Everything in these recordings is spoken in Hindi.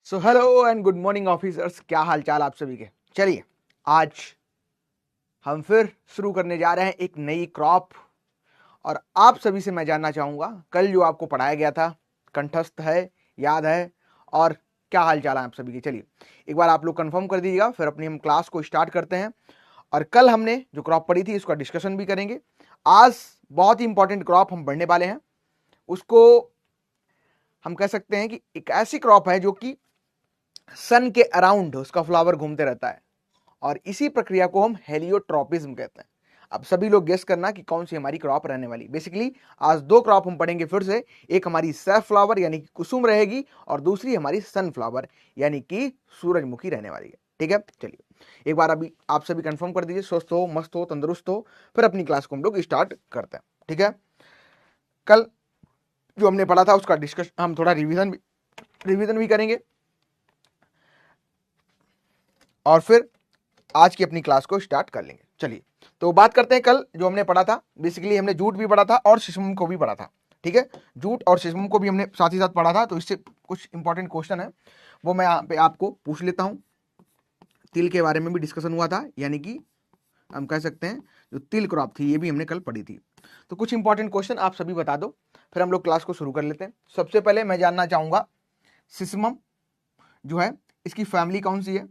So hello and good morning officers, क्या हाल चाल आप सभी के। चलिए आज हम फिर शुरू करने जा रहे हैं एक नई क्रॉप। और आप सभी से मैं जानना चाहूंगा, कल जो आपको पढ़ाया गया था कंठस्थ है, याद है, और क्या हाल चाल है आप सभी के। चलिए एक बार आप लोग कंफर्म कर दीजिएगा, फिर अपनी हम क्लास को स्टार्ट करते हैं। और कल हमने जो क्रॉप पढ़ी थी उसका डिस्कशन भी करेंगे। आज बहुत ही इंपॉर्टेंट क्रॉप हम पढ़ने वाले हैं। उसको हम कह सकते हैं कि एक ऐसी क्रॉप है जो कि सन के अराउंड उसका फ्लावर घूमते रहता है, और इसी प्रक्रिया को हम हेलियोट्रॉपिज्म कहते हैं। अब सभी लोग गेस करना कि कौन सी हमारी क्रॉप रहने वाली। बेसिकली आज दो क्रॉप हम पढ़ेंगे फिर से। एक हमारी सैफ फ्लावर यानी कि कुसुम रहेगी, और दूसरी हमारी सनफ्लावर यानी कि सूरजमुखी रहने वाली है। ठीक है, चलिए एक बार अभी आप सभी कंफर्म कर दीजिए, स्वस्थ हो, मस्त हो, तंदुरुस्त हो, फिर अपनी क्लास को हम लोग स्टार्ट करते हैं। ठीक है, कल जो हमने पढ़ा था उसका डिस्कशन हम थोड़ा रिवीजन भी करेंगे, और फिर आज की अपनी क्लास को स्टार्ट कर लेंगे। चलिए तो बात करते हैं कल जो हमने पढ़ा था। बेसिकली हमने जूट भी पढ़ा था और शिशम को भी पढ़ा था। ठीक है, जूट और शिशम को भी हमने साथ ही साथ पढ़ा था, तो इससे कुछ इंपॉर्टेंट क्वेश्चन है वो मैं यहाँ पे आपको पूछ लेता हूँ। तिल के बारे में भी डिस्कशन हुआ था, यानी कि हम कह सकते हैं जो तिल क्रॉप थी ये भी हमने कल पढ़ी थी। तो कुछ इंपॉर्टेंट क्वेश्चन आप सभी बता दो, फिर हम लोग क्लास को शुरू कर लेते हैं। सबसे पहले मैं जानना चाहूंगा सिसमम जो है इसकी फैमिली कौन सी है।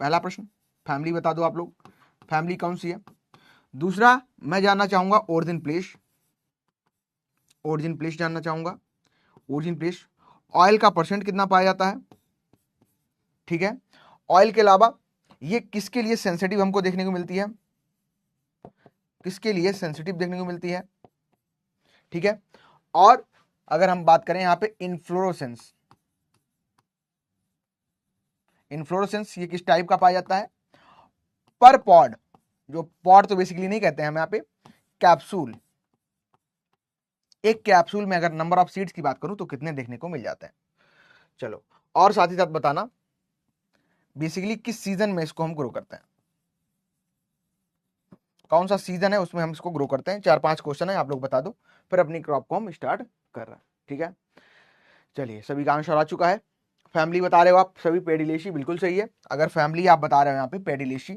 पहला प्रश्न, फैमिली बता दो आप लोग, फैमिली कौन सी है। दूसरा मैं जानना चाहूंगा ओरिजिन प्लेस, ओरिजिन प्लेस जानना चाहूंगा, ओरिजिन प्लेस। ऑयल का परसेंट कितना पाया जाता है। ठीक है, ऑयल के अलावा ये किसके लिए सेंसिटिव हमको देखने को मिलती है, किसके लिए सेंसिटिव देखने को मिलती है। ठीक है, और अगर हम बात करें यहां पे इन्फ्लोरोसेंस, इन्फ्लोरोसेंस ये किस टाइप का पाया जाता है। पर पॉड, जो पॉड तो बेसिकली नहीं कहते हैं हम यहाँ पे, कैप्सूल। एक कैप्सूल में अगर नंबर ऑफ सीड्स की बात करूं तो कितने देखने को मिल जाते हैं। चलो, और साथ ही साथ बताना बेसिकली किस सीजन में इसको हम ग्रो करते हैं, कौन सा सीजन है उसमें हम इसको ग्रो करते हैं। 4-5 क्वेश्चन है, आप लोग बता दो, फिर अपनी क्रॉप को हम स्टार्ट कर रहे हैं। ठीक है, चलिए सभी का आंसर आ चुका है। फैमिली बता रहे हो आप सभी, पेडिलेशी बिल्कुल सही है। अगर फैमिली आप बता रहे हो यहाँ पे पेडिलेशी,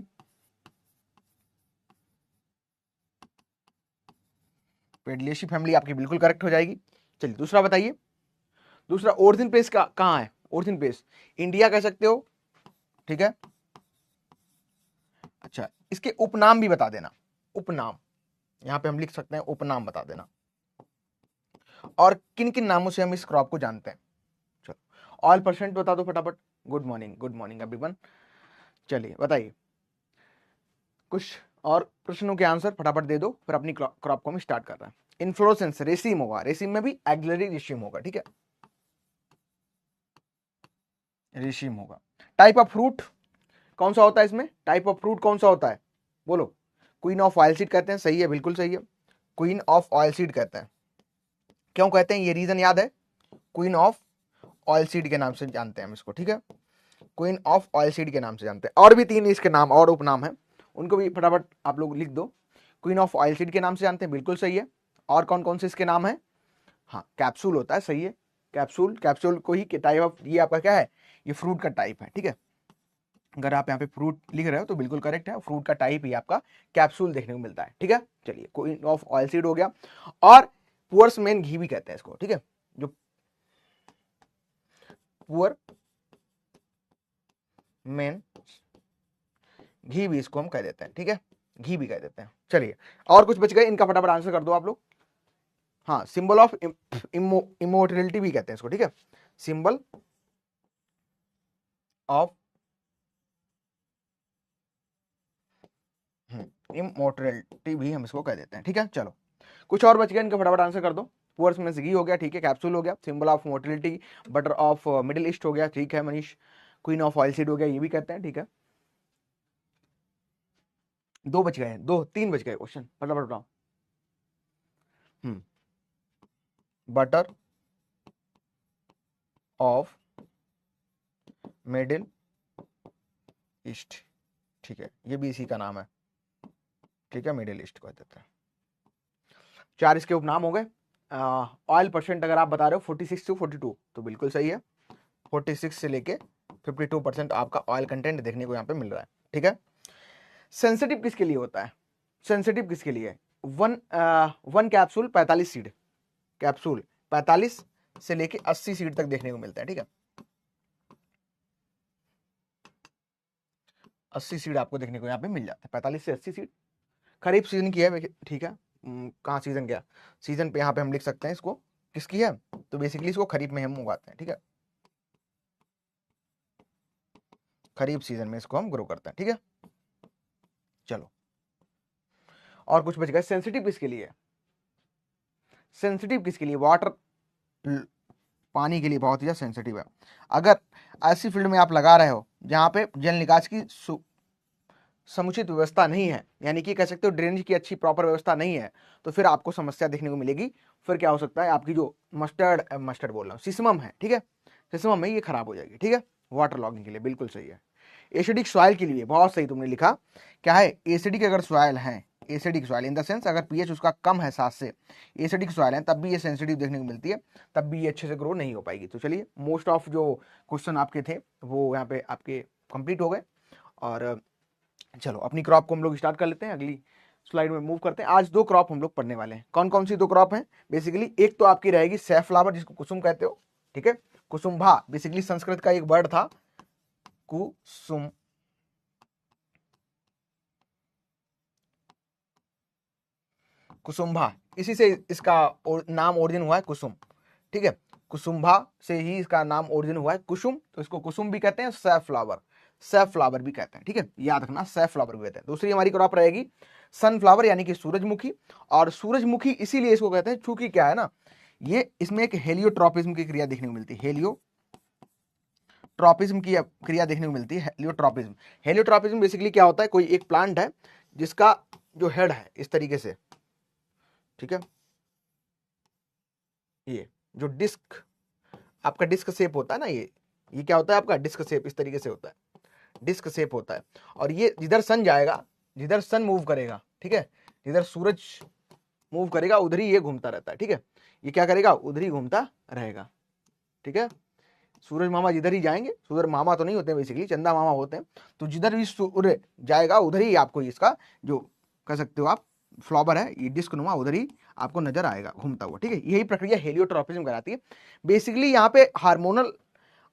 पेडिलेशी फैमिली आपकी बिल्कुल करेक्ट हो जाएगी। चलिए दूसरा बताइए, दूसरा ओरिजिन प्लेस का कहाँ है। ओरिजिन प्लेस इंडिया कह सकते हो। ठीक है, अच्छा इसके उपनाम भी बता देना, उपनाम यहां पे हम लिख सकते हैं, उपनाम बता देना, और किन किन नामों से हम इस क्रॉप को जानते हैं। चलो ऑल परसेंट बता दो फटाफट। Good morning, good morning everyone. चलिए बताइए, कुछ और प्रश्नों के आंसर फटाफट दे दो, फिर अपनी क्रॉप को हम स्टार्ट कर रहे हैं। इन्फ्लोरेसेंस रेसिम होगा, रेसिम में भी एक्सिलरी रेसिम होगा। ठीक है, रेसिम होगा। टाइप ऑफ फ्रूट कौन सा होता है इसमें, टाइप ऑफ फ्रूट कौन सा होता है बोलो। क्वीन ऑफ ऑयल सीड कहते हैं, सही है, बिल्कुल सही है। क्वीन ऑफ ऑयल सीड कहते हैं, क्यों कहते हैं ये रीजन याद है। क्वीन ऑफ ऑयल सीड के नाम से जानते हैं हम इसको। ठीक है, क्वीन ऑफ ऑयल सीड के नाम से जानते हैं। और भी 3 इसके नाम और उपनाम है, उनको भी फटाफट आप लोग लिख दो। क्वीन ऑफ ऑयल सीड के नाम से जानते हैं, बिल्कुल सही है। और कौन कौन से इसके नाम है, हाँ कैप्सूल होता है, सही है। कैप्सूल, कैप्सूल को ही टाइप ऑफ, ये आपका क्या है, ये फ्रूट का टाइप है। ठीक है, अगर आप यहाँ पे फ्रूट लिख रहे हो तो बिल्कुल करेक्ट है, फ्रूट का टाइप ही आपका कैप्सूल देखने को मिलता है। ठीक है, चलिए क्वीन ऑफ ऑयल सीड हो गया। और पुअर्स मेन घी भी कहते हैं इसको। ठीक है, जो पुअर मेन घी भी इसको हम कह देते हैं। ठीक है, घी भी कह देते हैं। चलिए और कुछ बच गए, इनका फटाफट आंसर कर दो आप लोग। हाँ, सिंबल ऑफ इमोर्टलिटी भी कहते हैं इसको। ठीक है, सिंबल ऑफ इमोर्टलिटी भी हम इसको कह देते हैं। ठीक है, चलो कुछ और बच गया, इनका फटाफट आंसर कर दो। पुअर्स में से घी हो गया, ठीक है, कैप्सूल हो गया, symbol of mortality, butter of middle east हो गया, ठीक है Manish, queen of oil seed हो गया, ये भी कहते हैं। ठीक है, 2 बच गए, 2-3 बच गए क्वेश्चन, फटाफट बताओ। बटर ऑफ मिडिल ईस्ट, ठीक है, ये भी इसी का नाम है। ठीक है, मिडिल ईस्ट को देते हैं। 4 इसके उपनाम हो गए। ऑयल परसेंट अगर आप बता रहे हो 46 to 42 तो बिल्कुल सही है। 46 से लेके 52% आपका ऑयल कंटेंट देखने को यहाँ पे मिल रहा है। ठीक है, सेंसिटिव किसके लिए होता है? सेंसिटिव किसके लिए? वन कैप्सूल 45 सीड, कैप्सूल 45 से लेके 80 सीड तक देखने को मिलता है। ठीक है, 80 सीड आपको देखने को यहाँ पे मिल जाता है, 45 से 80 सीड। खरीफ सीजन की है। ठीक है, कहाँ सीजन क्या, सीजन पे यहाँ पे हम लिख सकते हैं इसको किसकी है, तो बेसिकली इसको खरीफ में हम उगाते हैं। ठीक है, खरीफ सीजन में इसको हम ग्रो करते हैं। ठीक है, चलो और कुछ बच गया। सेंसिटिव किसके लिए? सेंसिटिव किसके लिए? वाटर, पानी के लिए बहुत ही सेंसिटिव है। अगर ऐसी फील्ड में आप लगा रहे हो जहां पे जल निकास की समुचित व्यवस्था नहीं है, यानी कि कह सकते हो ड्रेनेज की अच्छी प्रॉपर व्यवस्था नहीं है, तो फिर आपको समस्या देखने को मिलेगी। फिर क्या हो सकता है, आपकी जो मस्टर्ड बोल रहा हूँ, सिसमम है, ठीक है, सिसमम में ये खराब हो जाएगी। ठीक है, वाटर लॉगिंग के लिए बिल्कुल सही है। एसिडिक सॉइल के लिए बहुत सही तुमने लिखा, क्या है, एसिडिक अगर सॉइल है, acidic soil in the sense अगर पीएच उसका कम है 7 से, एसिडिक सॉइल है, तब भी ये सेंसिटिव देखने को मिलती है, तब भी ये अच्छे से ग्रो नहीं हो पाएगी। तो चलिए, मोस्ट ऑफ जो क्वेश्चन आपके थे वो यहाँ पे आपके कंप्लीट हो गए। और चलो अपनी क्रॉप को हम लोग स्टार्ट कर लेते हैं, अगली स्लाइड में मूव करते हैं। आज 2 क्रॉप हम लोग पढ़ने वाले हैं। कौन कौन सी 2 क्रॉप हैं? बेसिकली एक तो आपकी रहेगी सैफ्लावर, जिसको कुसुम कहते हो। ठीक है, कुसुम्भा बेसिकली संस्कृत का एक वर्ड था, कुसुम, कुसुम्भा, इसी से इसका नाम ओरिजिन हुआ है कुसुम। ठीक है, कुसुम्भा से ही इसका नाम ओरिजिन हुआ है कुसुम, तो इसको कुसुम भी कहते हैं, सैफ्लावर, सैफ्लावर भी कहते हैं। ठीक है, याद रखना, सैफ्लावर भी कहते हैं। दूसरी हमारी क्रॉप रहेगी सनफ्लावर, यानी कि सूरजमुखी। और सूरजमुखी इसीलिए इसको कहते हैं क्योंकि क्या है ना, ये इसमें एक हेलियोट्रॉपिज्म की क्रिया देखने को मिलती है, हेलियोट्रॉपिज्म की क्रिया देखने को मिलती है, हेलियोट्रॉपिज्म। हेलियोट्रॉपिज्म बेसिकली क्या होता है, कोई एक प्लांट है जिसका जो हेड है इस तरीके से, ठीक है, ये जो डिस्क, आपका डिस्क शेप होता है ना, ये क्या होता है आपका डिस्क शेप, इस तरीके से होता है, डिस्क शेप होता है। और ये जिधर सन जाएगा, जिधर सन मूव करेगा, ठीक है, जिधर सूरज मूव करेगा उधर ही ये घूमता रहता है। ठीक है, ये क्या करेगा, उधर ही घूमता रहेगा। ठीक है, सूरज मामा जिधर ही जाएंगे, सूरज मामा तो नहीं होते बेसिकली, चंदा मामा होते हैं, तो जिधर भी सूर्य जाएगा उधर ही आपको इसका जो कह सकते हो आप फ्लावर है, ये डिस्क नुमा, उधर ही आपको नजर आएगा घूमता हुआ। ठीक है, यही प्रक्रिया हेलियोट्रॉपिज्म कराती है। बेसिकली यहाँ पे हार्मोनल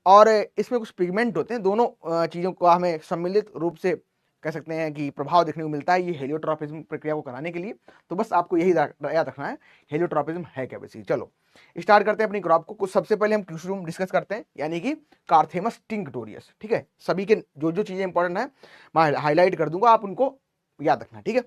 और इसमें कुछ पिगमेंट होते हैं, दोनों चीजों को हमें सम्मिलित रूप से कह सकते हैं कि प्रभाव देखने को मिलता है ये हेलियोट्रॉपिज्म प्रक्रिया को कराने के लिए। तो बस आपको यही याद रखना है हेलियोट्रॉपिज्म है क्या बेसिकली। चलो स्टार्ट करते हैं अपनी क्रॉप को। कुछ सबसे पहले हम क्यूशरूम डिस्कस करते हैं, यानी कि कार्थेमस टिंक्टोरियस। ठीक है, सभी के जो जो चीजें इंपॉर्टेंट है मैं हाईलाइट कर दूंगा, आप उनको याद रखना। ठीक है,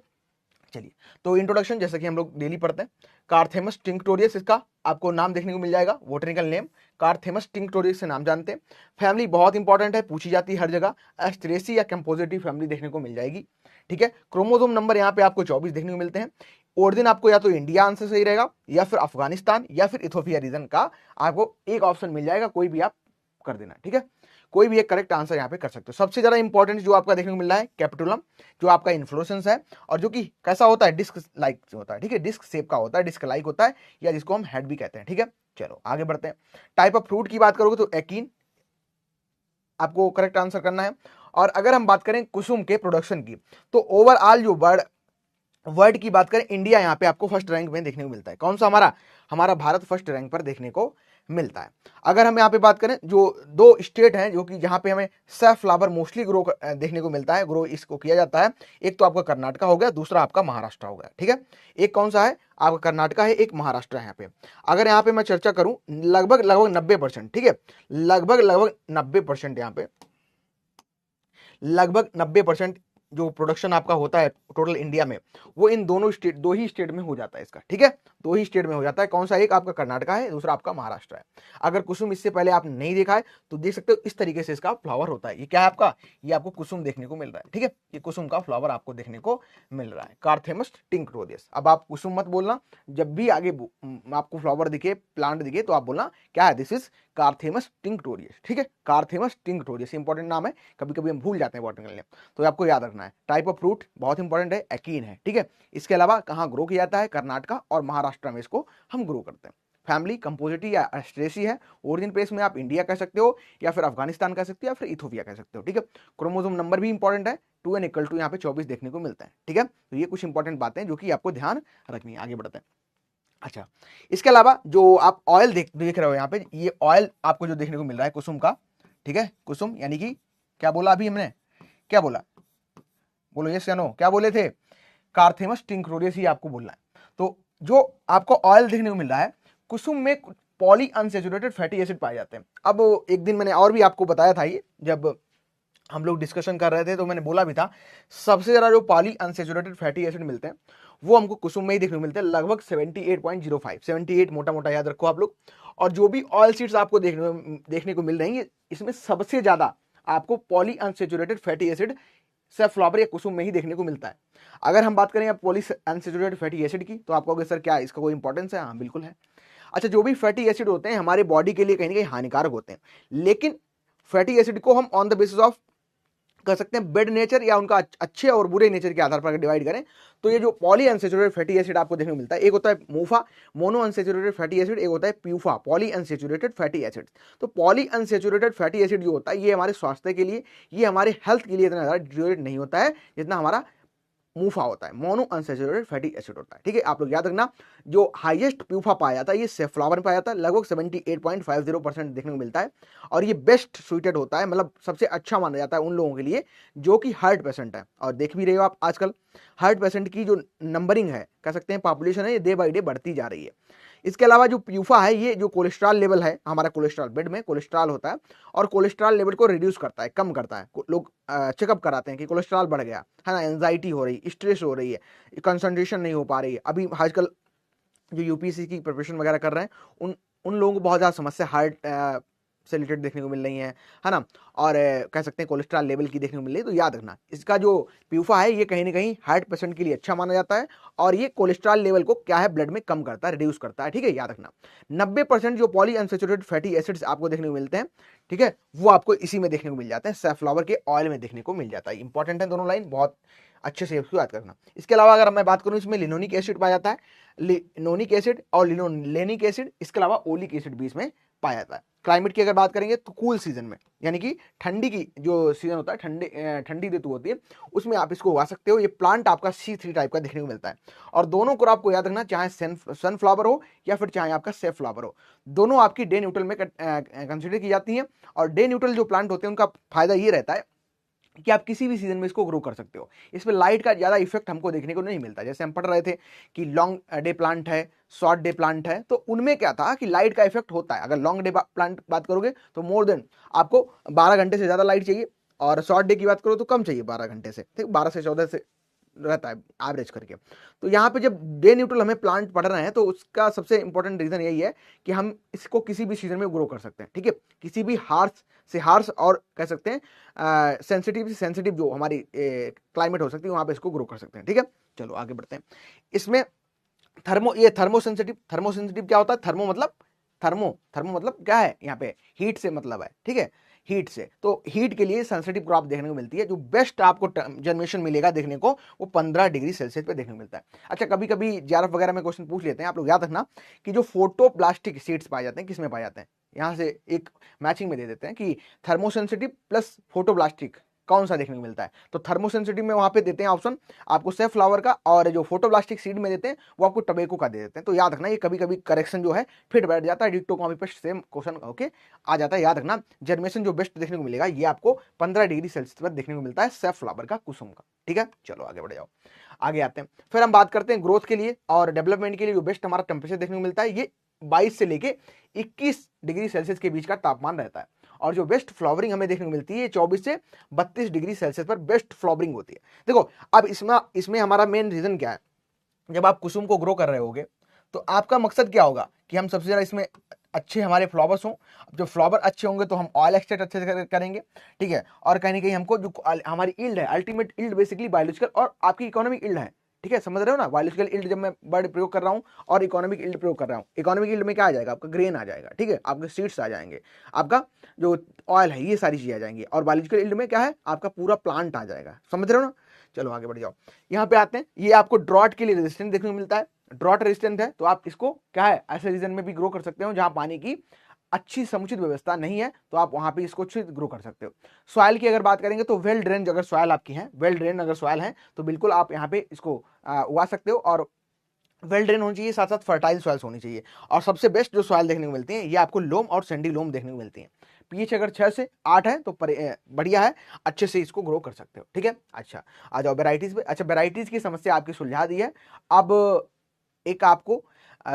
चलिए तो इंट्रोडक्शन जैसे कि हम लोग डेली पढ़ते हैं, कार्थेमस टिंक्टोरियस इसका आपको नाम देखने को मिल जाएगा, बोटेनिकल नेम कार्थेमस टिंक्टोरियस से नाम जानते हैं। फैमिली बहुत इंपॉर्टेंट है, पूछी जाती है हर जगह, एस्टेरेसी या कंपोजिटिव फैमिली देखने को मिल जाएगी। ठीक है, क्रोमोसोम नंबर यहाँ पे आपको 24 देखने को मिलते हैं। ओरिजिन आपको या तो इंडिया आंसर सही रहेगा, या फिर अफगानिस्तान, या फिर इथोपिया रीजन का आपको एक ऑप्शन मिल जाएगा, कोई भी आप कर देना। ठीक है, कोई भी एक करेक्ट आंसर यहाँ पे कर सकते हो। सबसे ज्यादा इंपॉर्टेंट जो आपका देखने को मिल रहा है कैपिटुलम, जो आपका इन्फ्लोरेसेंस है, और जो कि कैसा होता है, डिस्क लाइक होता है। ठीक है, डिस्क शेप का होता है, डिस्क लाइक होता है, या जिसको हम हेड भी कहते हैं। ठीक है, चलो आगे बढ़ते हैं। टाइप ऑफ फ्रूट की बात करोगे तो एकीन आपको करेक्ट आंसर करना है। और अगर हम बात करें कुसुम के प्रोडक्शन की, तो ओवरऑल जो वर्ल्ड की बात करें, इंडिया यहाँ पे आपको फर्स्ट रैंक में देखने को मिलता है। कौन सा? हमारा भारत फर्स्ट रैंक पर देखने को मिलता है। अगर हम यहाँ पे बात करें, जो 2 स्टेट हैं जो कि जहाँ पे हमें सैफ्लावर मोस्टली ग्रो देखने को मिलता है, ग्रो इसको किया जाता है, एक तो आपका कर्नाटक हो गया, दूसरा आपका महाराष्ट्र हो गया। ठीक है, एक कौन सा है आपका, कर्नाटक है, एक महाराष्ट्र है। यहाँ पे अगर यहाँ पे मैं चर्चा करूं, लगभग 90%, ठीक है, लगभग 90% यहाँ पे लगभग 90% जो प्रोडक्शन आपका होता है टोटल इंडिया में, वो इन दो ही स्टेट में हो जाता है इसका। ठीक है, 2 ही स्टेट में हो जाता है। कौन सा? एक आपका कर्नाटक है, दूसरा आपका महाराष्ट्र है। अगर कुसुम इससे पहले आप नहीं देखा है तो देख सकते हो, इस तरीके से इसका फ्लावर होता है। ये क्या है आपका, ये आपको कुसुम देखने को मिल रहा है। ठीक है, ये कुसुम का फ्लावर आपको देखने को मिल रहा है, कार्थेमस टिंक्टोरियस। अब आप कुसुम मत बोलना, जब भी आगे आपको फ्लावर दिखे, प्लांट दिखे, तो आप बोलना क्या है, दिस इज कार्थेमस टिंक्टोरियस। ठीक है, कार्थेमस टिंक्टोरियस इंपॉर्टेंट नाम है, कभी कभी हम भूल जाते हैं बॉटनिकल नेम, तो आपको याद रखना है। टाइप ऑफ फ्रूट बहुत इंपॉर्टेंट है, एकीन है। ठीक है, इसके अलावा कहाँ ग्रो किया जाता है, कर्नाटक और महाराष्ट्र में इसको हम ग्रो करते हैं। फैमिली कंपोजिटी या एस्ट्रेसी है। ओरिजिन प्लेस में आप इंडिया कह सकते हो या फिर अफगानिस्तान कह सकते हो या फिर इथोपिया कह सकते हो, ठीक है। क्रोमोसोम नंबर भी इंपॉर्टेंट है, 2n = यहाँ पे 24 देखने को मिलता है, ठीक है। तो ये कुछ इंपॉर्टेंट बातें जो कि आपको ध्यान रखनी है। आगे बढ़ते हैं। अच्छा, इसके अलावा जो आप ऑयल देख रहे हो यहाँ पे, ये ऑयल आपको जो देखने को मिल रहा है कुसुम का, ठीक है। कुसुम यानी कि क्या बोला अभी हमने, क्या बोला, बोलो यस या नो, क्या बोले थे, कार्थेमस टिंक्रोरियस ही आपको बोलना है। तो जो आपको ऑयल देखने को मिल रहा है कुसुम में, पॉली अनसेचुरेटेड फैटी एसिड पाए जाते हैं। अब एक दिन मैंने और भी आपको बताया था, ये जब हम लोग डिस्कशन कर रहे थे तो मैंने बोला भी था, सबसे ज्यादा जो पॉली अनसेचुरेटेड फैटी एसिड मिलते हैं वो हमको कुसुम में ही देखने को मिलते हैं, लगभग 78.05, 78 मोटा मोटा याद रखो आप लोग। और जो भी ऑयल सीड्स आपको देखने को मिल रही है, इसमें सबसे ज्यादा आपको पॉली अनसेचुरेटेड फैटी एसिड सेफ्लॉवर या कुसुम में ही देखने को मिलता है। अगर हम बात करें पॉली अनसेचुरेटेड फैटी एसिड की, तो आप कहोगे सर क्या इसका कोई इंपॉर्टेंस है? हाँ बिल्कुल है। अच्छा, जो भी फैटी एसिड होते हैं हमारे बॉडी के लिए कहीं ना कहीं हानिकारक होते हैं, लेकिन फैटी एसिड को हम ऑन द बेसिस ऑफ कर सकते हैं बेड नेचर या उनका अच्छे और बुरे नेचर के आधार पर अगर डिवाइड करें, तो ये जो पॉली अनसेचुरेटेड फैटी एसिड आपको देखने को मिलता है, एक होता है मूफा मोनो अनसेचुरेटेड फैटी एसिड, एक होता है PUFA poly unsaturated fatty acid. तो पॉली अनसेचुरेटेड फैटी एसिड जो होता है ये हमारे स्वास्थ्य के लिए, ये हमारे हेल्थ के लिए इतना ज्यादा डिटोरेट नहीं होता है जितना हमारा मूफा होता है, मोनो अनसेचुरेटेड फैटी एसिड होता है, ठीक है। आप लोग याद रखना, जो हाईएस्ट प्यूफा पाया जाता है ये सेफ्लॉवर में पाया जाता है, लगभग 78.50% देखने को मिलता है। और ये बेस्ट सुइटेड होता है, मतलब सबसे अच्छा माना जाता है उन लोगों के लिए जो कि हार्ट पेशेंट है। और देख भी रहे हो आप आजकल हार्ट पेशेंट की जो नंबरिंग है, कह सकते हैं पॉपुलेशन है, ये डे बाई डे बढ़ती जा रही है। इसके अलावा जो प्यूफा है, ये जो कोलेस्ट्रॉल लेवल है, हमारा कोलेस्ट्रॉल ब्लड में कोलेस्ट्रॉल होता है और कोलेस्ट्रॉल लेवल को रिड्यूस करता है, कम करता है। लोग चेकअप कराते हैं कि कोलेस्ट्रॉल बढ़ गया है ना, एंजाइटी हो रही, स्ट्रेस हो रही है, कंसंट्रेशन नहीं हो पा रही है। अभी आजकल जो यूपीएससी की प्रिपरेशन वगैरह कर रहे हैं उन लोगों को बहुत ज़्यादा समस्या हार्ट से रिलेटेड देखने को मिल रही है ना। और कह सकते हैं कोलेस्ट्रॉल लेवल की देखने को मिल रही है। तो याद रखना, इसका जो प्यूफा है ये कहीं ना कहीं हार्ट पेशेंट के लिए अच्छा माना जाता है और ये कोलेस्ट्रॉल लेवल को क्या है ब्लड में कम करता है, रिड्यूस करता है, ठीक है। याद रखना 90% जो पॉली अनसेचुरेटेड फैटी एसिड्स आपको देखने को मिलते हैं, ठीक है, वो आपको इसी में देखने को मिल जाते हैं, सैफ्लॉवर के ऑयल में देखने को मिल जाता है। इंपॉर्टेंट है दोनों लाइन, बहुत अच्छे से इसको याद करना। इसके अलावा अगर मैं बात करूं, इसमें लिनोनिक एसिड पाया जाता है, लिनोनिक एसिड और लिनोलेनिक एसिड, इसके अलावा ओलिक एसिड भी इसमें पाया जाता है। क्लाइमेट की अगर बात करेंगे तो कूल सीजन में, यानी कि ठंडी की जो सीजन होता है, ठंडी ऋतु होती है, उसमें आप इसको उगा सकते हो। ये प्लांट आपका C3 टाइप का देखने को मिलता है। और दोनों को आपको याद रखना, चाहे सनफ्लावर हो या फिर चाहे आपका सेफ्लावर हो, दोनों आपकी डे न्यूट्रल में कंसिडर की जाती हैं। और डे न्यूट्रल जो प्लांट होते हैं उनका फायदा ये रहता है कि आप किसी भी सीजन में इसको ग्रो कर सकते हो। इसमें लाइट का ज़्यादा इफेक्ट हमको देखने को नहीं मिलता। जैसे हम पढ़ रहे थे कि लॉन्ग डे प्लांट है, शॉर्ट डे प्लांट है, तो उनमें क्या था कि लाइट का इफेक्ट होता है। अगर लॉन्ग डे प्लांट बात करोगे तो मोर देन आपको 12 घंटे से ज़्यादा लाइट चाहिए, और शॉर्ट डे की बात करो तो कम चाहिए 12 घंटे से, ठीक, 12 से 14 से रहता है एवरेज करके। तो यहाँ पे जब डे न्यूट्रल हमें प्लांट पढ़ रहे हैं तो उसका सबसे इंपॉर्टेंट रीजन यही है कि हम इसको किसी भी सीजन में ग्रो कर सकते हैं, ठीक है। किसी भी हार्श से हार्श और कह सकते हैं सेंसिटिव से सेंसिटिव जो हमारी क्लाइमेट हो सकती है वहां पे इसको ग्रो कर सकते हैं, ठीक है। चलो आगे बढ़ते हैं। इसमें थर्मोसेंसिटिव क्या होता है? थर्मो मतलब क्या है, यहाँ पे हीट से मतलब है, ठीक है, हीट से। तो हीट के लिए सेंसिटिव क्रॉप देखने को मिलती है। जो बेस्ट आपको जनरेशन मिलेगा देखने को, वो 15 डिग्री सेल्सियस पे देखने को मिलता है। अच्छा, कभी कभी JRF वगैरह में क्वेश्चन पूछ लेते हैं, आप लोग याद रखना कि जो फोटोप्लास्टिक सीड्स पाए जाते हैं, किसमें पाए जाते हैं, यहाँ से एक मैचिंग में दे देते हैं कि थर्मोसेंसिटिव प्लस फोटोप्लास्टिक कौन सा देखने को मिलता है। तो थर्मोसेंसिटिव में वहां पे देते हैं ऑप्शन आपको सेफ्लावर का, और जो फोटोप्लास्टिक सीड में देते हैं वो आपको टबेको का दे देते हैं। तो याद रखना, ये कभी कभी करेक्शन जो है फिट बैठ जाता है, डिक्टो copy paste same question okay आ जाता है। याद रखना, जर्मेशन जो बेस्ट देखने को मिलेगा ये आपको 15 डिग्री सेल्सियस पर देखने को मिलता है, सेफ्लावर का, कुसुम का, ठीक है। चलो आगे बढ़ जाओ, आगे आते हैं। फिर हम बात करते हैं ग्रोथ के लिए और डेवलपमेंट के लिए जो बेस्ट हमारा टेम्परेचर देखने को मिलता है, ये 22 से लेके 21 डिग्री सेल्सियस के बीच का तापमान रहता है। और जो बेस्ट फ्लावरिंग हमें देखने को मिलती है 24 से 32 डिग्री सेल्सियस पर बेस्ट फ्लावरिंग होती है। देखो अब इसमें हमारा मेन रीजन क्या है, जब आप कुसुम को ग्रो कर रहे होगे तो आपका मकसद क्या होगा कि हम सबसे ज्यादा इसमें अच्छे हमारे फ्लावर्स हों। जो फ्लावर अच्छे होंगे तो हम ऑयल एक्सट्रैक्ट अच्छे से करेंगे, ठीक है। और कहीं ना कहीं हमको जो हमारी यील्ड है, अल्टीमेट यील्ड बेसिकली बायोलॉजिकल और आपकी इकोनॉमिक यील्ड है, ठीक है, समझ रहे हो ना। बायोलॉजिकल यील्ड जब मैं वर्ड प्रयोग कर रहा हूँ और इकोनॉमिक यील्ड प्रयोग कर रहा हूँ, इकोनॉमिक यील्ड में क्या आ जाएगा, आपका ग्रेन आ जाएगा, ठीक है, आपके सीड्स आ जाएंगे, आपका जो ऑयल है, ये सारी चीजें आ जाएंगी। और बायोलॉजिकल यील्ड में क्या है, आपका पूरा प्लांट आ जाएगा, समझ रहे हो ना। चलो आगे बढ़ जाओ, यहाँ पे आते हैं। ये आपको ड्रॉट के लिए रेजिस्टेंट देखने को मिलता है, ड्रॉट रेजिस्टेंट है, तो आप इसको क्या है ऐसे रीजन में भी ग्रो कर सकते हो जहां पानी की अच्छी समुचित व्यवस्था नहीं है, तो आप वहां पे इसको ग्रो कर सकते हो। सॉइल की अगर बात करेंगे तो वेल ड्रेन अगर सॉइल आपकी है, वेल ड्रेन अगर सॉइल है तो बिल्कुल आप यहाँ पे इसको उगा सकते हो। और वेल ड्रेन होनी चाहिए, साथ साथ फर्टाइल सॉइल्स होनी चाहिए। और सबसे बेस्ट जो सॉइल देखने को मिलती है ये आपको लोम और सैंडी लोम देखने को मिलती है। पीएच अगर 6 से 8 है तो बढ़िया है, अच्छे से इसको ग्रो कर सकते हो। ठीक है, अच्छा आ जाओ वेराइटीज पे। अच्छा, वेराइटीज की समस्या आपकी सुलझा दी है। अब एक आपको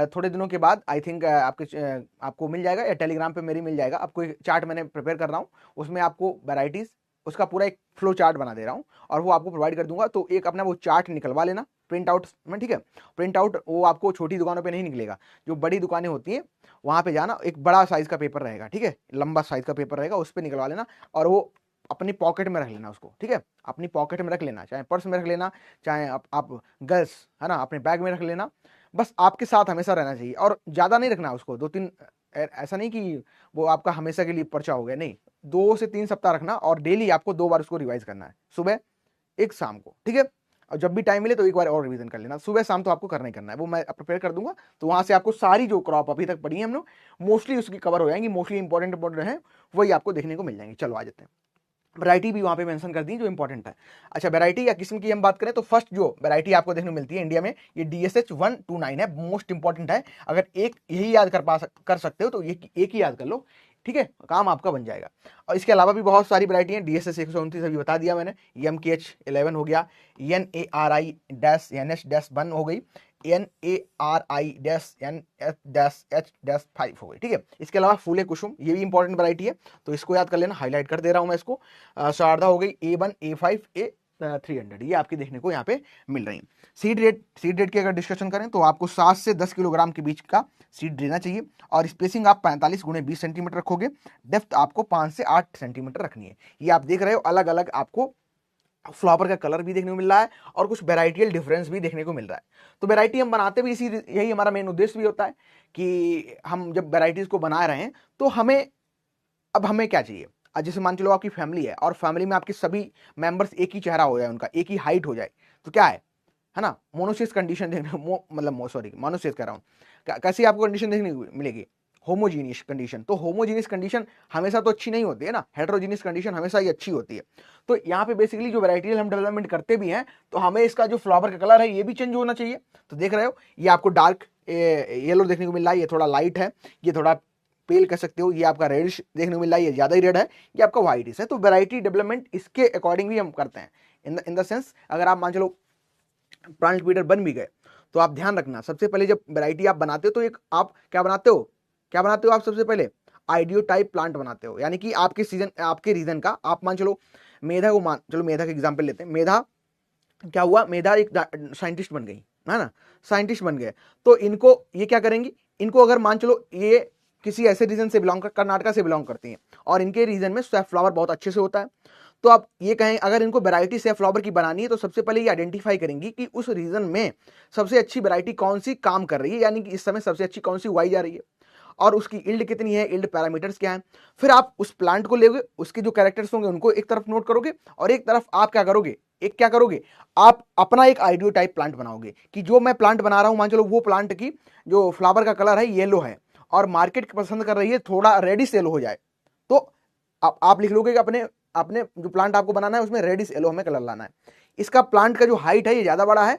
थोड़े दिनों के बाद आई थिंक आपको मिल जाएगा या टेलीग्राम पे मेरी मिल जाएगा, आपको एक चार्ट मैंने प्रिपेयर कर रहा हूँ, उसमें आपको वेराइटीज उसका पूरा एक फ्लो चार्ट बना दे रहा हूँ और वो आपको प्रोवाइड कर दूंगा। तो एक अपना वो चार्ट निकलवा लेना प्रिंट आउट में, ठीक है। प्रिंट आउट वो आपको छोटी दुकानों पे नहीं निकलेगा, जो बड़ी दुकानें होती हैं वहां पे जाना, एक बड़ा साइज का पेपर रहेगा, ठीक है, लंबा साइज का पेपर रहेगा, उस पर निकलवा लेना और वो अपनी पॉकेट में रख लेना उसको, ठीक है, अपनी पॉकेट में रख लेना, चाहे पर्स में रख लेना, चाहे आप गर्ल्स है ना अपने बैग में रख लेना, बस आपके साथ हमेशा रहना चाहिए। और ज्यादा नहीं रखना उसको, 2-3, ऐसा नहीं कि वो आपका हमेशा के लिए पर्चा हो गया, नहीं, 2 से 3 सप्ताह रखना और डेली आपको 2 बार उसको रिवाइज करना है, सुबह एक शाम को, ठीक है। और जब भी टाइम मिले तो एक बार और रिवीजन कर लेना, सुबह शाम तो आपको करना ही करना है, वो मैं प्रिपेयर कर दूंगा। तो वहां से आपको सारी जो क्रॉप अभी तक पढ़ी है हम लोग मोस्टली उसकी कवर हो जाएंगी, मोस्टली इंपॉर्टेंट है वही आपको देखने को मिल जाएंगी। चलो आ जाते हैं, वैरायटी भी वहां पे मेंशन कर दी जो इंपॉर्टेंट है। अच्छा, वैरायटी या किस्म की हम बात करें तो फर्स्ट जो वैरायटी आपको देखने को मिलती है इंडिया में ये DSH 129 है, मोस्ट इंपॉर्टेंट है। अगर एक यही याद कर सकते हो तो ये एक ही याद कर लो, ठीक है, काम आपका बन जाएगा। और इसके अलावा भी बहुत सारी वैरायटी है, DSH 129 अभी बता दिया मैंने, MKH 11 हो गया, NARI-NS-1 हो गई, NARI-NS-H-5 हो गई, ठीक है। इसके अलावा फूले कुसुम ये भी इंपॉर्टेंट वैरायटी है, तो इसको याद कर लेना, हाईलाइट कर दे रहा हूं मैं इसको। शारदा हो गई A1, A5, A300, ये आपकी देखने को यहाँ पे मिल रही है। सीड रेट की अगर डिस्कशन करें तो आपको 7 से 10 किलोग्राम के बीच का सीड देना चाहिए और स्पेसिंग आप 45 × 20 सेंटीमीटर रखोगे, डेप्थ आपको 5 से 8 सेंटीमीटर रखनी है। ये आप देख रहे हो अलग अलग आपको फ्लावर का कलर भी देखने को मिल रहा है और कुछ वेराइटियल डिफरेंस भी देखने को मिल रहा है। तो वेराइटी हम बनाते भी इसी, यही हमारा मेन उद्देश्य भी होता है कि हम जब वेराइटीज को बना रहे हैं तो हमें क्या चाहिए। जैसे मान चलो आपकी फैमिली है और फैमिली में आपके सभी मेंबर्स एक ही चेहरा हो जाए, उनका एक ही हाइट हो जाए, तो क्या है ना, मोनोसिस कंडीशन देखने मोनोसिस कह रहा हूँ, कैसी आपको कंडीशन देखने को मिलेगी, होमोजीनियस कंडीशन। तो होमोजीनियस कंडीशन हमेशा तो अच्छी नहीं होती है ना, हेटेरोजीनियस कंडीशन हमेशा ही अच्छी होती है। तो यहाँ पे बेसिकली जो वैरायटी हम डेवलपमेंट करते भी हैं तो हमें इसका जो फ्लावर का कलर है ये भी चेंज होना चाहिए। तो देख रहे हो ये आपको डार्क येलो देखने को मिल रहा है, ये थोड़ा लाइट है, ये थोड़ा पेल कह सकते हो, ये आपका रेडिश देखने को मिल रहा है, ये ज्यादा ही रेड है, ये आपका व्हाइटिश है। तो वैरायटी डेवलपमेंट इसके अकॉर्डिंग भी हम करते हैं। इन द सेंस अगर आप मान चलो प्लांट ब्रीडर बन भी गए तो आप ध्यान रखना, सबसे पहले जब वैरायटी आप बनाते हो तो एक आप क्या बनाते हो आप सबसे पहले आइडियो टाइप प्लांट बनाते हो, यानी कि आपके रीजन का, आप मान चलो मेधा को चलो मेधा का एग्जांपल लेते हैं। मेधा क्या हुआ, मेधा एक साइंटिस्ट बन गई है ना, साइंटिस्ट बन गए, तो इनको ये क्या करेंगी, इनको अगर मान चलो ये किसी ऐसे रीजन से बिलोंग कर, कर्नाटका से बिलोंग करती हैं और इनके रीजन में सैफ फ्लावर बहुत अच्छे से होता है, तो आप ये कहें अगर इनको वैरायटी सैफ फ्लावर की बनानी है तो सबसे पहले ये आइडेंटिफाई करेंगी कि उस रीजन में सबसे अच्छी वैरायटी कौन सी काम कर रही है, यानी कि इस समय सबसे अच्छी कौन सी उगाई जा रही है और उसकी इल्ड कितनी है, इल्ड पैरामीटर्स क्या है। फिर आप उस प्लांट को लेगे, उसके जो कैरेक्टर्स होंगे उनको एक तरफ नोट करोगे और एक तरफ आप क्या करोगे, आप अपना एक आइडियो टाइप प्लांट बनाओगे कि जो मैं प्लांट बना रहा हूं मान चलो वो प्लांट की जो फ्लावर का कलर है येलो है और मार्केट पसंद कर रही है थोड़ा रेडिश येलो हो जाए, तो आप लिख लोगे कि अपने जो प्लांट आपको बनाना है उसमें रेडिश येलो हमें कलर लाना है। इसका प्लांट का जो हाइट है ये ज्यादा बड़ा है,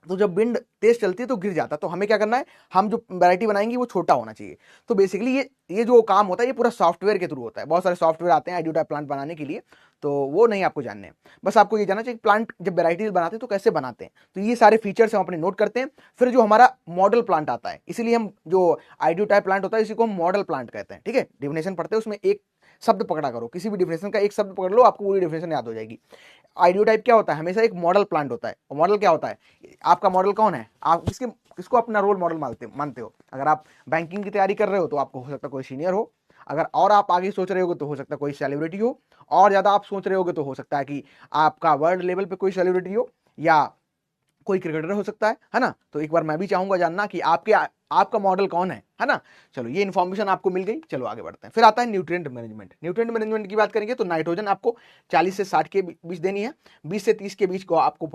तो जब विंड तेज चलती है तो गिर जाता है, तो हमें क्या करना है, हम जो वैरायटी बनाएंगे वो छोटा होना चाहिए। तो बेसिकली ये जो काम होता है ये पूरा सॉफ्टवेयर के थ्रू होता है, बहुत सारे सॉफ्टवेयर आते हैं आइडियो टाइप प्लांट बनाने के लिए, तो वो नहीं आपको जानने हैं, बस आपको ये जानना चाहिए प्लांट जब वैरायटीज बनाते हैं तो कैसे बनाते हैं। तो ये सारे फीचर्स हम अपने नोट करते हैं। फिर जो हमारा मॉडल प्लांट आता है, इसीलिए हम जो आइडियो टाइप प्लांट होता है इसी को हम मॉडल प्लांट कहते हैं, ठीक है। डिफिनेशन पढ़ते हैं उसमें एक शब्द पकड़ा करो, किसी भी डिफिनेशन का एक शब्द पकड़ लो, आपको पूरी डिफिनेशन याद हो जाएगी। आइडियो टाइप क्या होता है, हमेशा एक मॉडल प्लांट होता है। और मॉडल क्या होता है, आपका मॉडल कौन है, आप किसको अपना रोल मॉडल मानते हो। अगर आप बैंकिंग की तैयारी कर रहे हो तो आपको हो सकता है कोई सीनियर हो, अगर और आप आगे सोच रहे हो तो हो सकता है कोई सेलिब्रिटी हो, और ज्यादा आप सोच रहे होगे तो हो सकता है कि आपका वर्ल्ड लेवल पे कोई सेलिब्रिटी हो या कोई क्रिकेटर हो सकता है ना। तो एक बार मैं भी चाहूंगा जानना कि आपका मॉडल कौन है ना। चलो ये इन्फॉर्मेशन आपको मिल गई, चलो आगे बढ़ते हैं। फिर आता है न्यूट्रिएंट मैनेजमेंट। न्यूट्रिएंट मैनेजमेंट की बात करेंगे तो नाइट्रोजन आपको 40 से 60 के बीच देनी है, 20 से 30 के बीच को आपको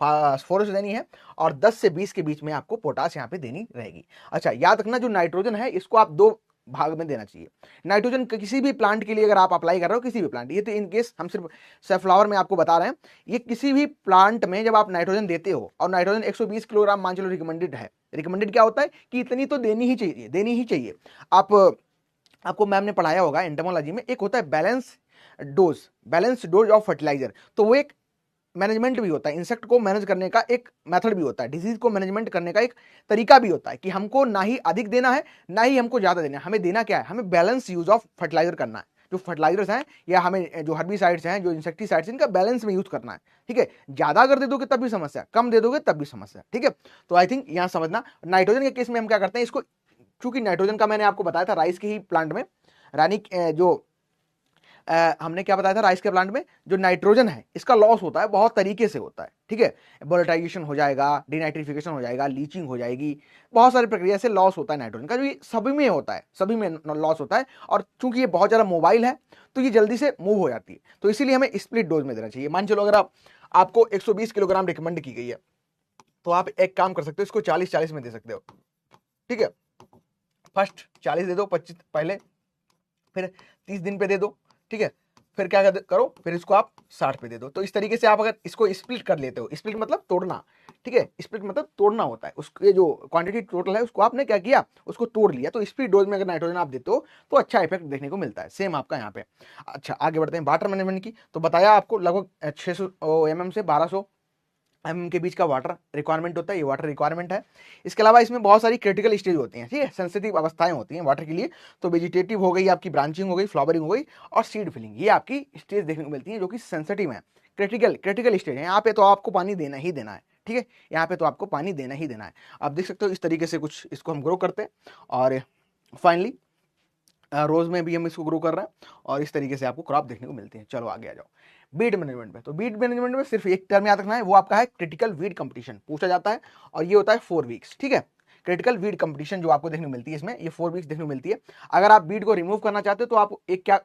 फास्फोरस देनी है और 10 से 20 के बीच में आपको पोटाश यहाँ पे देनी रहेगी। अच्छा याद रखना, जो नाइट्रोजन है इसको आप 2 भाग में देना चाहिए। नाइट्रोजन किसी भी प्लांट के लिए अगर आप अप्लाई कर रहे हो, किसी भी प्लांट, ये तो इन केस हम सिर्फ सनफ्लावर में आपको बता रहे हैं, ये किसी भी प्लांट में जब आप नाइट्रोजन देते हो और नाइट्रोजन 120 किलोग्राम मान चलो रिकमेंडेड है। रिकमेंडेड क्या होता है कि इतनी तो देनी ही चाहिए, देनी ही चाहिए। आपको मैम ने पढ़ाया होगा एंटोमोलॉजी में, एक होता है बैलेंस डोज ऑफ फर्टिलाइजर। तो वो एक मैनेजमेंट भी होता है, इंसेक्ट को मैनेज करने का एक मेथड भी होता है, डिजीज को मैनेजमेंट करने का एक तरीका भी होता है कि हमको ना ही अधिक देना है ना ही हमको ज्यादा देना है। हमें देना क्या है, हमें बैलेंस यूज ऑफ फर्टिलाइजर करना है। जो फर्टिलाइजर्स हैं या हमें जो हर्बिसाइड्स हैं, जो इंसेक्टिसाइड्स, इनका बैलेंस में यूज करना है। ठीक है, ज्यादा अगर दे दोगे तब भी समस्या, कम दे दोगे तब भी समस्या। ठीक है, तो आई थिंक यहां समझना। नाइट्रोजन के केस में हम क्या करते हैं, इसको चूंकि नाइट्रोजन का मैंने आपको बताया था राइस के ही प्लांट में, हमने क्या बताया था, राइस के प्लांट में जो नाइट्रोजन है इसका लॉस होता है, बहुत तरीके से होता है। ठीक है, वोलेटाइजेशन हो जाएगा, डिनाइट्रिफिकेशन हो जाएगा, लीचिंग हो जाएगी, बहुत सारी प्रक्रिया से लॉस होता है नाइट्रोजन का, जो ये सभी में होता है, सभी में लॉस होता है। और चूंकि ये बहुत ज्यादा मोबाइल है तो ये जल्दी से मूव हो जाती है, तो इसीलिए हमें स्प्लिट डोज में देना चाहिए। मान चलो अगर आपको 120 किलोग्राम रिकमेंड की गई है तो आप एक काम कर सकते हो, इसको 40-40 में दे सकते हो। ठीक है, फर्स्ट 40 दे दो, 25 पहले, फिर 30 दिन पे दे दो। ठीक है, फिर क्या करो, फिर इसको आप 60 पे दे दो। तो इस तरीके से आप अगर इसको स्प्लिट कर लेते हो, स्प्लिट मतलब तोड़ना। ठीक है, स्प्लिट मतलब तोड़ना होता है, उसके जो क्वांटिटी टोटल है उसको आपने क्या किया, उसको तोड़ लिया। तो स्प्लिट डोज में अगर नाइट्रोजन आप देते हो तो अच्छा इफेक्ट देखने को मिलता है, सेम आपका यहाँ पे। अच्छा आगे बढ़ते हैं वाटर मैनेजमेंट की। तो बताया आपको लगभग 600 mm से 1200 mm के बीच का वाटर रिक्वायरमेंट होता है, ये वाटर रिक्वायरमेंट है। इसके अलावा इसमें बहुत सारी क्रिटिकल स्टेज होती हैं, ठीक है, सेंसिटिव अवस्थाएं होती हैं वाटर के लिए। तो वेजिटेटिव हो गई, आपकी ब्रांचिंग हो गई, फ्लावरिंग हो गई और सीड फिलिंग, ये आपकी स्टेज देखने को मिलती है जो कि सेंसिटिव है, क्रिटिकल स्टेज है। यहाँ पे तो आपको पानी देना ही देना है। ठीक है, यहाँ पे तो आपको पानी देना ही देना है। आप देख सकते हो इस तरीके से कुछ इसको हम ग्रो करते हैं और फाइनली रोज में भी हम इसको ग्रो कर रहे हैं और इस तरीके से आपको क्रॉप देखने को मिलती है। चलो आगे आ जाओ बीड मैनेजमेंट में। तो बीड मैनेजमेंट में सिर्फ एक टर्म याद रखना है, वो आपका है क्रिटिकल वीड कंपटीशन, पूछा जाता है और ये होता है 4 वीक्स। ठीक है, क्रिटिकल वीड कंपटीशन जो आपको देखने को मिलती है इसमें, ये 4 वीक्स देखने को मिलती है। अगर आप बीड को रिमूव करना चाहते हो तो आप एक क्या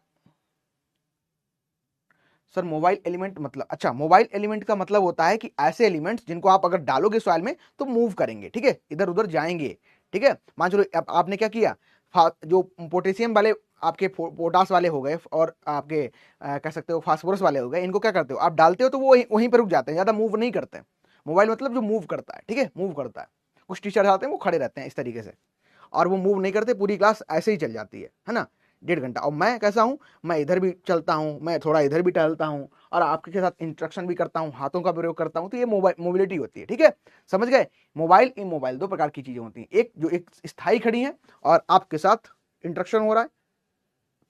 सर मोबाइल एलिमेंट मतलब, अच्छा मोबाइल एलिमेंट का मतलब होता है कि ऐसे एलिमेंट्स जिनको आप अगर डालोगे सॉइल में तो मूव करेंगे। ठीक है, इधर उधर जाएंगे। ठीक है, मान चलो आपने क्या किया, जो पोटेशियम वाले आपके पोटास वाले हो गए और आपके कह सकते हो फास्फोरस वाले हो गए, इनको क्या करते हो आप डालते हो तो वो वहीं पर रुक जाते हैं, ज्यादा मूव नहीं करते। मोबाइल मतलब जो मूव करता है, ठीक है, मूव करता है। कुछ टीचर आते हैं वो खड़े रहते हैं इस तरीके से और वो मूव नहीं करते, पूरी क्लास ऐसे ही चल जाती है ना, 1.5 घंटा। और मैं कैसा हूँ, मैं इधर भी चलता हूँ, मैं थोड़ा इधर भी टहलता हूँ और आपके साथ इंस्ट्रक्शन भी करता हूँ, हाथों का प्रयोग करता हूँ। तो ये मोबिलिटी होती है। ठीक है, समझ गए। मोबाइल इमोबाइल 2 प्रकार की चीजें होती हैं, एक जो एक स्थायी खड़ी है और आपके साथ इंटरेक्शन हो रहा है।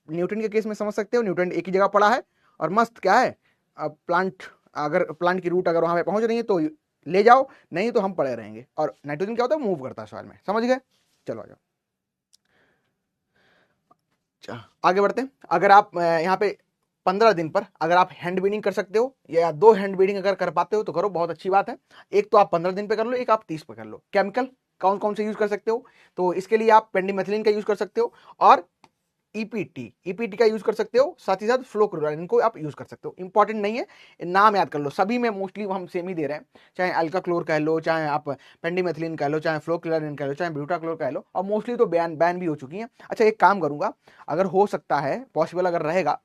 न्यूटन के केस में समझ सकते हो, न्यूटन एक ही जगह पड़ा है और मस्त क्या है, प्लांट अगर प्लांट की रूट अगर वहां पे पहुंच रही है तो ले जाओ, नहीं तो हम पड़े रहेंगे। और नाइट्रोजन क्या होता है, मूव करता है सॉइल में। समझ गए, चलो आ जाओ आगे बढ़ते हैं। अगर आप यहाँ पे 15 दिन पर अगर आप हैंड बीडिंग कर सकते हो या 2 हैंड बीडिंग अगर कर पाते हो तो करो, बहुत अच्छी बात है। एक तो आप 15 दिन पे कर लो, एक आप 30 पे कर लो। केमिकल कौन कौन से यूज कर सकते हो, तो इसके लिए आप पेंडिमेथिलिन का यूज कर सकते हो और ईपीटी का यूज कर सकते हो, साथ ही साथ फ्लोक्लोराइन को आप यूज कर सकते हो। इंपॉर्टेंट नहीं है, नाम याद कर लो, सभी में मोस्टली हम सेम ही दे रहे हैं, चाहे अल्का क्लोर कह लो, चाहे आप पेंडिमेथिलिन कह लो, चाहे फ्लोक्लोराइन कह लो, चाहे ब्यूटाक्लोर कह लो, और मोस्टली तो बैन भी हो चुकी है। अच्छा एक काम करूंगा, अगर हो सकता है पॉसिबल अगर रहेगा,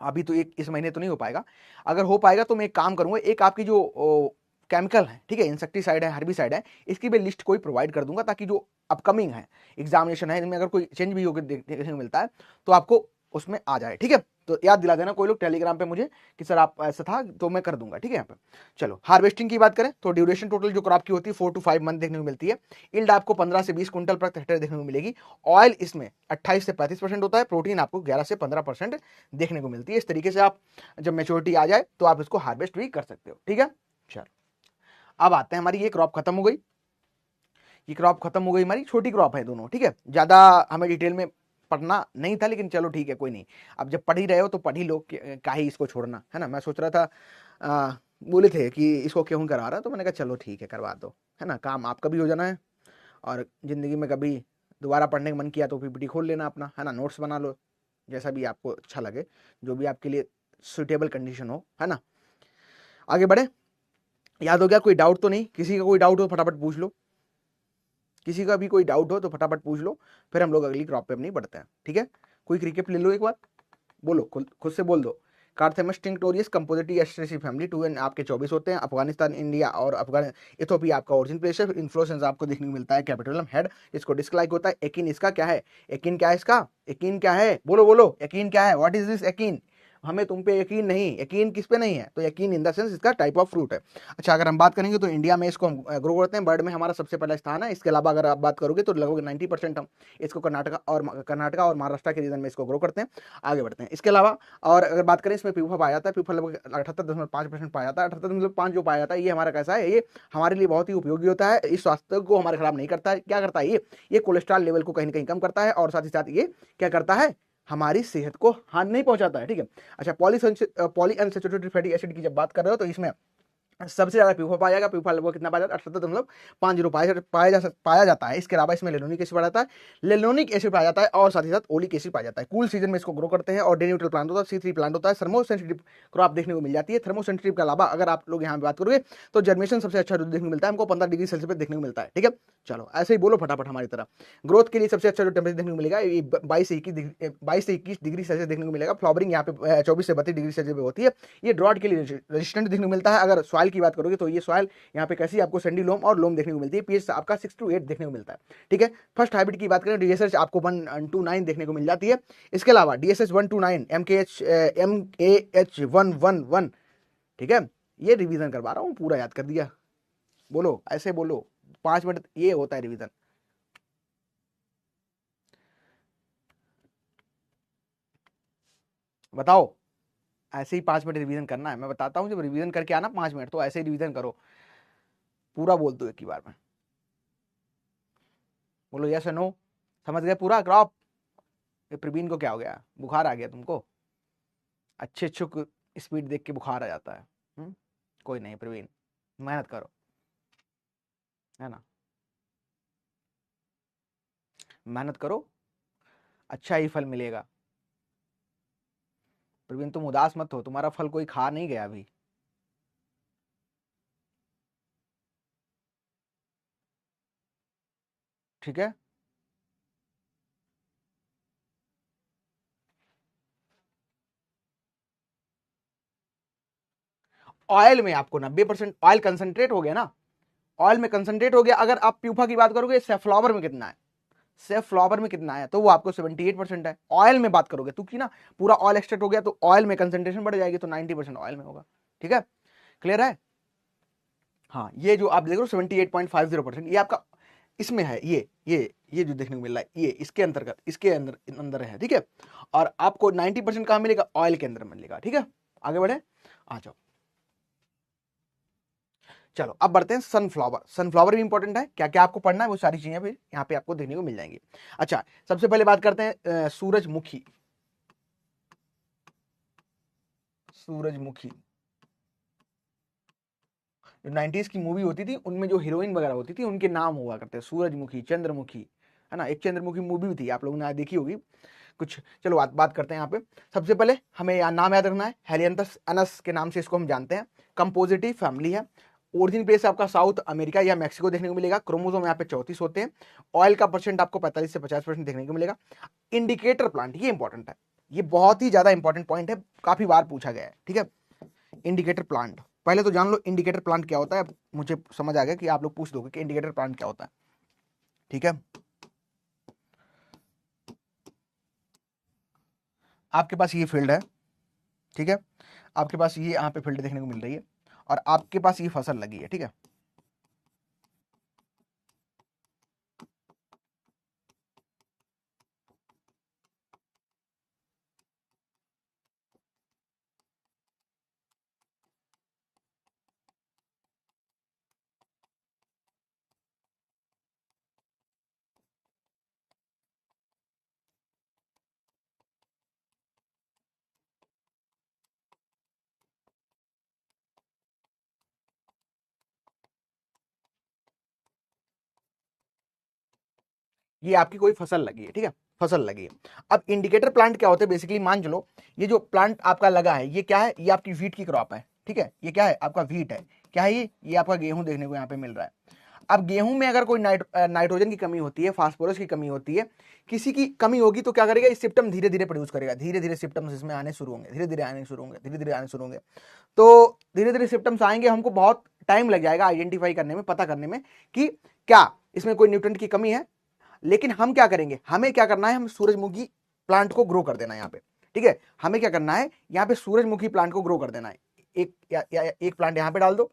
अभी तो एक इस महीने तो नहीं हो पाएगा, अगर हो पाएगा तो मैं एक काम करूंगा, एक आपकी जो केमिकल है, ठीक है, इंसेक्टिसाइड है, हर्बिसाइड है, इसकी भी लिस्ट कोई प्रोवाइड कर दूंगा, ताकि जो अपकमिंग है एग्जामिनेशन है इनमें अगर कोई चेंज भी होकर देखने को मिलता है तो आपको उसमें आ जाए। ठीक है, तो याद दिला देना कोई लोग टेलीग्राम पे मुझे कि सर आप ऐसा था, तो मैं कर दूंगा। ठीक है, यहाँ पे चलो हार्वेस्टिंग की बात करें तो ड्यूरेशन टोटल जो क्रॉप की होती है 4 to 5 मंथ देखने को मिलती है। इल्ड आपको 15 से 20 क्विंटल प्रति हेक्टेयर देखने को मिलेगी। ऑयल इसमें 28 से 35% होता है। प्रोटीन आपको 11 से 15% देखने को मिलती है। इस तरीके से आप जब मेच्योरिटी आ जाए तो आप इसको हार्वेस्ट भी कर सकते हो। ठीक है, चलो अब आते हैं, हमारी ये क्रॉप खत्म हो गई, ये क्रॉप खत्म हो गई, हमारी छोटी क्रॉप है दोनों। ठीक है, ज्यादा हमें डिटेल में पढ़ना नहीं था, लेकिन चलो ठीक है कोई नहीं, अब जब पढ़ ही रहे हो तो पढ़ ही लो, का ही इसको छोड़ना है ना। मैं सोच रहा था बोले थे कि इसको क्यों करा रहा, तो मैंने कहा चलो ठीक है करवा दो, है ना, काम आपका भी हो जाना है और जिंदगी में कभी दोबारा पढ़ने का मन किया तो पीपीटी खोल लेना अपना, है ना, नोट्स बना लो, जैसा भी आपको अच्छा लगे, जो भी आपके लिए सुटेबल कंडीशन हो, है ना। आगे बढ़े, याद हो गया? कोई डाउट तो नहीं? किसी का कोई डाउट हो फटाफट पूछ लो, किसी का भी कोई डाउट हो तो फटाफट पूछ लो, फिर हम लोग अगली क्रॉप पे अपनी बढ़ते हैं। ठीक है, कोई क्रिकेट ले लो एक बार, बोलो खुद से बोल दो। कार्थेमस टिंक्टोरियस कंपोजिटी एस्ट्रेसी फैमिली 2 आपके 24 होते हैं। अफगानिस्तान, इंडिया और इथोपिया आपका ओरिजिन प्लेस है। इन्फ्लोरेंस आपको देखने को मिलता है कैपिटलम हेड, इसको डिस्क होता है। एकिन इसका क्या है? एकिन क्या है इसका? एकिन क्या है? बोलो बोलो, एकिन क्या है? What is this Eakin? हमें तुम पे यकीन नहीं, यकीन किस पे नहीं है? तो यकीन इन द सेंस इसका टाइप ऑफ फ्रूट है। अच्छा, अगर हम बात करेंगे तो इंडिया में इसको हम ग्रो करते हैं, बर्ड में हमारा सबसे पहला स्थान है। इसके अलावा अगर आप बात करोगे तो लगभग 90% हम इसको कर्नाटका और महाराष्ट्र के रीजन में इसको ग्रो करते हैं। आगे बढ़ते हैं। इसके अलावा और अगर बात करें, इसमें प्यूफा पाया जाता है। प्यूफा लगभग 78.5% पाया जाता है। 78.5 जो पाया जाता है, ये हमारा कैसा है? ये हमारे लिए बहुत ही उपयोगी होता है। इस स्वास्थ्य को हमारे खराब नहीं करता है। क्या करता है ये कोलेस्ट्रॉल लेवल को कहीं ना कहीं कम करता है, और साथ ही साथ ये क्या करता है? हमारी सेहत को हानि नहीं पहुंचाता है। ठीक है। अच्छा, पॉली अनसैचुरेटेड फैटी एसिड की जब बात कर रहे हो तो इसमें सबसे ज्यादा प्यूफा पाया जाएगा। प्यूफा लगभग कितना पाया जाता है? 78.50 पाया जाता है। इसके अलावा इसमें लेनोनिक एसिड पाया जाता है, लेनोनिक एसिड पाया जाता है, और साथ ही साथ ओलिक एसिड पाया जाता है। कूल सीजन में इसको ग्रो करते हैं, और डे न्यूट्रल प्लांट होता है, C3 प्लांट होता है। थर्मोसेंसिटिव क्रॉप देखने को मिल जाती है। थर्मोसेंसिटिव के अलावा अगर आप लोग यहाँ पे बात करोगे तो जर्मेशन सबसे अच्छा देखने को मिलता है हमको, 15 डिग्री सेल्सियस पे देखने को मिलता है। ठीक है, चलो ऐसे ही बोलो फटाफट हमारी तरह। ग्रोथ के लिए सबसे अच्छा जो टेम्परेचर देखने को मिलेगा, 22 से 21 डिग्री सेल्सियस देखने को मिलेगा। फ्लावरिंग यहाँ पे 24 से 32 डिग्री सेल्सियस पे होती है। ये ड्रॉट के लिए रेजिस्टेंट देखने को मिलता है। अगर सॉइल की बात करोगे तो ये सॉइल यहाँ पे कैसी आपको सैंडी लोम और लोम देखने को मिलती है। पीएच आपका 6 to 8 देखने को मिलता है। ठीक है, फर्स्ट हाइब्रिड की बात करें, डीएसएच आपको 1 to 9 देखने को मिल जाती है। इसके अलावा डीएसएच 1 to 9 MKH111, ठीक है, ये रिवीजन करवा रहा हूँ, पूरा याद कर दिया। बोलो, ऐसे बोलो, 5 मिनट ये होता है रिवीजन। बताओ, ऐसे ही 5 मिनट रिवीजन करना है। मैं बताता हूँ, जब रिवीजन करके आना 5 मिनट, तो ऐसे ही रिवीजन करो, पूरा बोल दो एक ही बार में। बोलो यस या नो, समझ गए पूरा क्रॉप? प्रवीण को क्या हो गया? बुखार आ गया तुमको? अच्छे स्पीड देख के बुखार आ जाता है। कोई नहीं प्रवीण, मेहनत करो, है ना, मेहनत करो, अच्छा ही फल मिलेगा। प्रवीण तुम उदास मत हो, तुम्हारा फल कोई खा नहीं गया अभी। ठीक है, ऑयल में आपको 90% ऑयल कंसंट्रेट हो गया ना, ऑयल में कंसंट्रेट हो गया। अगर आप प्यूफा की बात करोगे, सेफ्लॉवर में कितना है? सेफ्लॉवर में कितना है? तो वो आपको 78% है। ऑयल में बात करोगे तो की ना, पूरा ऑयल एक्सट्रैक्ट हो गया तो ऑयल में कंसंट्रेशन बढ़ जाएगी, तो 90% ऑयल में होगा। ठीक है, क्लियर है? हाँ, ये जो आप देख रहे हो 78.50%, ये आपका इसमें है। ये जो देखने को मिल रहा है, ये इसके अंतर्गत, इसके अंदर अंदर है। ठीक है, और आपको 90% कहां मिलेगा? ऑयल के अंदर मिलेगा। ठीक है, आगे बढ़े, आ जाओ। चलो अब बढ़ते हैं सनफ्लावर। सनफ्लावर भी इंपॉर्टेंट है। क्या क्या आपको पढ़ना है वो सारी चीजें फिर यहाँ पे आपको देखने को मिल जाएंगी। अच्छा, सबसे पहले बात करते हैं सूरजमुखी। सूरजमुखी जो 90s की मूवी होती थी, उनमें जो हीरोइन वगैरह होती थी, उनके नाम हुआ करते हैं सूरजमुखी, चंद्रमुखी, है ना। एक चंद्रमुखी मूवी भी थी, आप लोगों ने देखी होगी कुछ। चलो बात करते हैं यहाँ पे। सबसे पहले हमें नाम याद रखना है, हेलियंथस एनस के नाम से इसको हम जानते हैं। कंपोजिटिव फैमिली है। ओरिजिन प्लेस आपका साउथ अमेरिका या मैक्सिको देखने को मिलेगा। क्रोमोसोम यहाँ पे 34 होते हैं। ऑयल का परसेंट आपको 45 से 50% देखने को मिलेगा। इंडिकेटर प्लांट, ये इंपॉर्टेंट है, ये बहुत ही ज्यादा इंपॉर्टेंट पॉइंट है, काफी बार पूछा गया है। ठीक है, इंडिकेटर प्लांट पहले तो जान लो इंडिकेटर प्लांट क्या होता है। मुझे समझ आ गया कि आप लोग पूछ दोगे कि इंडिकेटर प्लांट क्या होता है। ठीक है, आपके पास ये फील्ड है, ठीक है, आपके पास ये यहाँ पे फील्ड देखने को मिल रही है, और आपके पास ये फसल लगी है। ठीक है, ये आपकी कोई फसल लगी है। ठीक है, फसल लगी है। अब इंडिकेटर प्लांट क्या होते हैं? बेसिकली मान चलो, ये जो प्लांट आपका लगा है, ये क्या है? ये आपकी वीट की क्रॉप है। ठीक है, ये क्या है? आपका वीट है। क्या है ये आपका गेहूं देखने को यहाँ पे मिल रहा है। अब गेहूं में अगर कोई नाइट्रोजन की कमी होती है, फास्फोरस की कमी होती है, किसी की कमी होगी तो क्या करेगा, ये सिम्टम धीरे धीरे प्रोड्यूस करेगा, धीरे धीरे सिम्टम्स इसमें आने शुरू होंगे, धीरे धीरे आने शुरू होंगे, धीरे धीरे आने शुरू होंगे। तो धीरे धीरे सिम्टम्स आएंगे, हमको बहुत टाइम लग जाएगा आइडेंटिफाई करने में, पता करने में कि क्या इसमें कोई न्यूट्रिएंट की कमी है। लेकिन हम क्या करेंगे, हमें क्या करना है, हम सूरजमुखी प्लांट को ग्रो कर देना है यहाँ पे, ठीक है। हमें क्या करना है, यहाँ पे सूरजमुखी प्लांट को ग्रो कर देना है। एक प्लांट यहाँ पे डाल दो,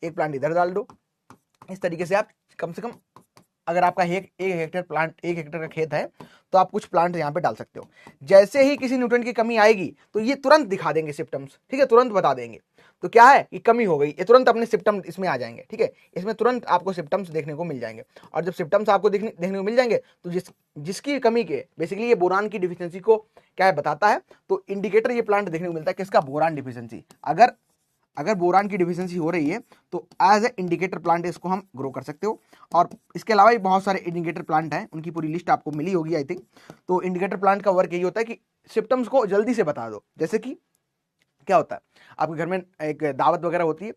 एक प्लांट इधर डाल दो। इस तरीके से आप कम से कम, अगर आपका एक हेक्टेयर का खेत है तो आप कुछ प्लांट यहाँ पे डाल सकते हो। जैसे ही किसी न्यूट्रिएंट की कमी आएगी तो ये तुरंत दिखा देंगे सिम्टम्स, ठीक है, तुरंत बता देंगे। तो क्या है कि कमी हो गई, ये तुरंत अपने सिम्टम इसमें आ जाएंगे, ठीक है, इसमें तुरंत आपको सिम्टम्स देखने को मिल जाएंगे। और जब सिम्टम्स आपको देखने को मिल जाएंगे तो जिसकी कमी के, बेसिकली ये बोरान की डिफिशियंसी को क्या है बताता है। तो इंडिकेटर ये प्लांट देखने को मिलता है किसका, बोरान डिफिशियंसी। अगर बोरान की डिफिशियंसी हो रही है तो एज ए इंडिकेटर प्लांट इसको हम ग्रो कर सकते हो। और इसके अलावा भी बहुत सारे इंडिकेटर प्लांट हैं, उनकी पूरी लिस्ट आपको मिली होगी आई थिंक। तो इंडिकेटर प्लांट का वर्क यही होता है कि सिम्टम्स को जल्दी से बता दो। जैसे कि क्या होता है, आपके घर में एक दावत वगैरह होती है,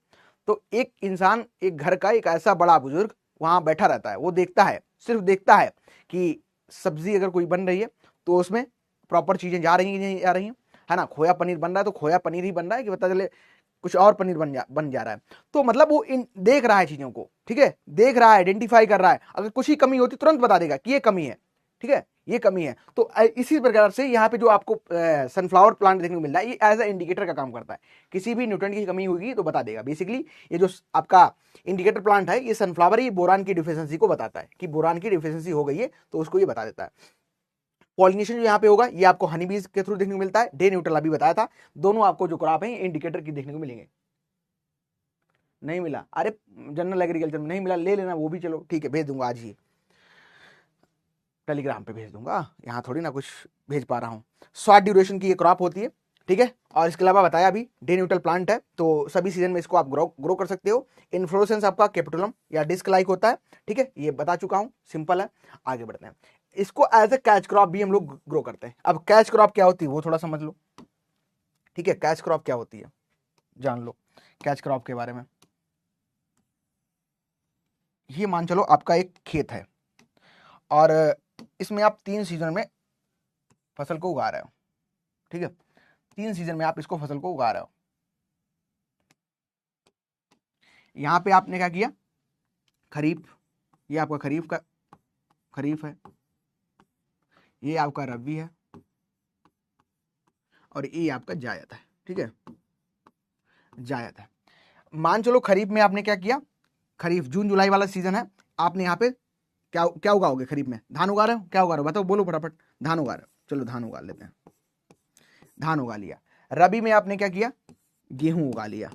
तो एक इंसान, एक घर का एक ऐसा बड़ा बुजुर्ग वहां बैठा रहता है, वो देखता है, सिर्फ देखता है कि सब्जी अगर कोई बन रही है तो उसमें प्रॉपर चीजें जा रही हैं नहीं जा रही हैं, है ना। खोया पनीर बन रहा है तो खोया पनीर ही बन रहा है कि पता चले कुछ और पनीर बन जा रहा है। तो मतलब वो देख रहा है चीजों को, ठीक है, देख रहा है, आइडेंटिफाई कर रहा है। अगर कुछ ही कमी होती तुरंत बता देगा कि ये कमी है, ठीक है, ये कमी है। तो इसी प्रकार से यहाँ पे जो आपको सनफ्लावर प्लांट देखने को मिल रहा है, ये एज ए इंडिकेटर का काम करता है। किसी भी न्यूट्रिएंट की कमी होगी तो बता देगा। बेसिकली ये जो आपका इंडिकेटर प्लांट है, ये सनफ्लावर ही बोरान की डिफिशियंसी को बताता है कि बोरान की डिफिशियंसी हो गई है, तो उसको ये बता देता है। पॉलिनेशन जो यहाँ पे होगा ये आपको हनी बीज के थ्रू देखने को मिलता है। डे न्यूट्रल अभी बताया था। दोनों आपको जो क्रॉप है इंडिकेटर की देखने को मिलेंगे। नहीं मिला, अरे जनरल एग्रीकल्चर में नहीं मिला, ले लेना वो भी, चलो ठीक है, भेज दूंगा आज ही, टेलीग्राम पे भेज दूंगा, यहाँ थोड़ी ना कुछ भेज पा रहा हूँ। शॉर्ट ड्यूरेशन की ये क्रॉप होती है, ठीक है। और इसके अलावा बताया अभी डे न्यूट्रल प्लांट है, तो सभी सीजन में इसको आप ग्रो कर सकते हो। इन्फ्लोरेसेंस आपका कैपिटुलम या डिस्क लाइक होता है, ठीक है, ये बता चुका हूँ, सिंपल है। आगे बढ़ते हैं। इसको एज ए कैच क्रॉप भी हम लोग ग्रो करते हैं। अब कैच क्रॉप क्या होती है वो थोड़ा समझ लो, ठीक है। कैच क्रॉप क्या होती है जान लो, कैच क्रॉप के बारे में। ये मान चलो आपका एक खेत है और इसमें आप 3 सीजन में फसल को उगा रहे हो, ठीक है, 3 सीजन में आप इसको फसल को उगा रहे हो। यहां पे आपने क्या किया, खरीफ, ये आपका खरीफ है, ये आपका रबी है और ये आपका जायद है, ठीक है, जायद है। मान चलो खरीफ में आपने क्या किया, खरीफ जून जुलाई वाला सीजन है, आपने यहाँ पे क्या उगाओगे खरीफ में, धान उगा रहे हो, क्या उगा रहे हो बताओ, बोलो फटाफट, धान उगा रहे हो, चलो धान उगा लेते हैं, धान उगा लिया। रबी में आपने क्या किया, गेहूं उगा लिया।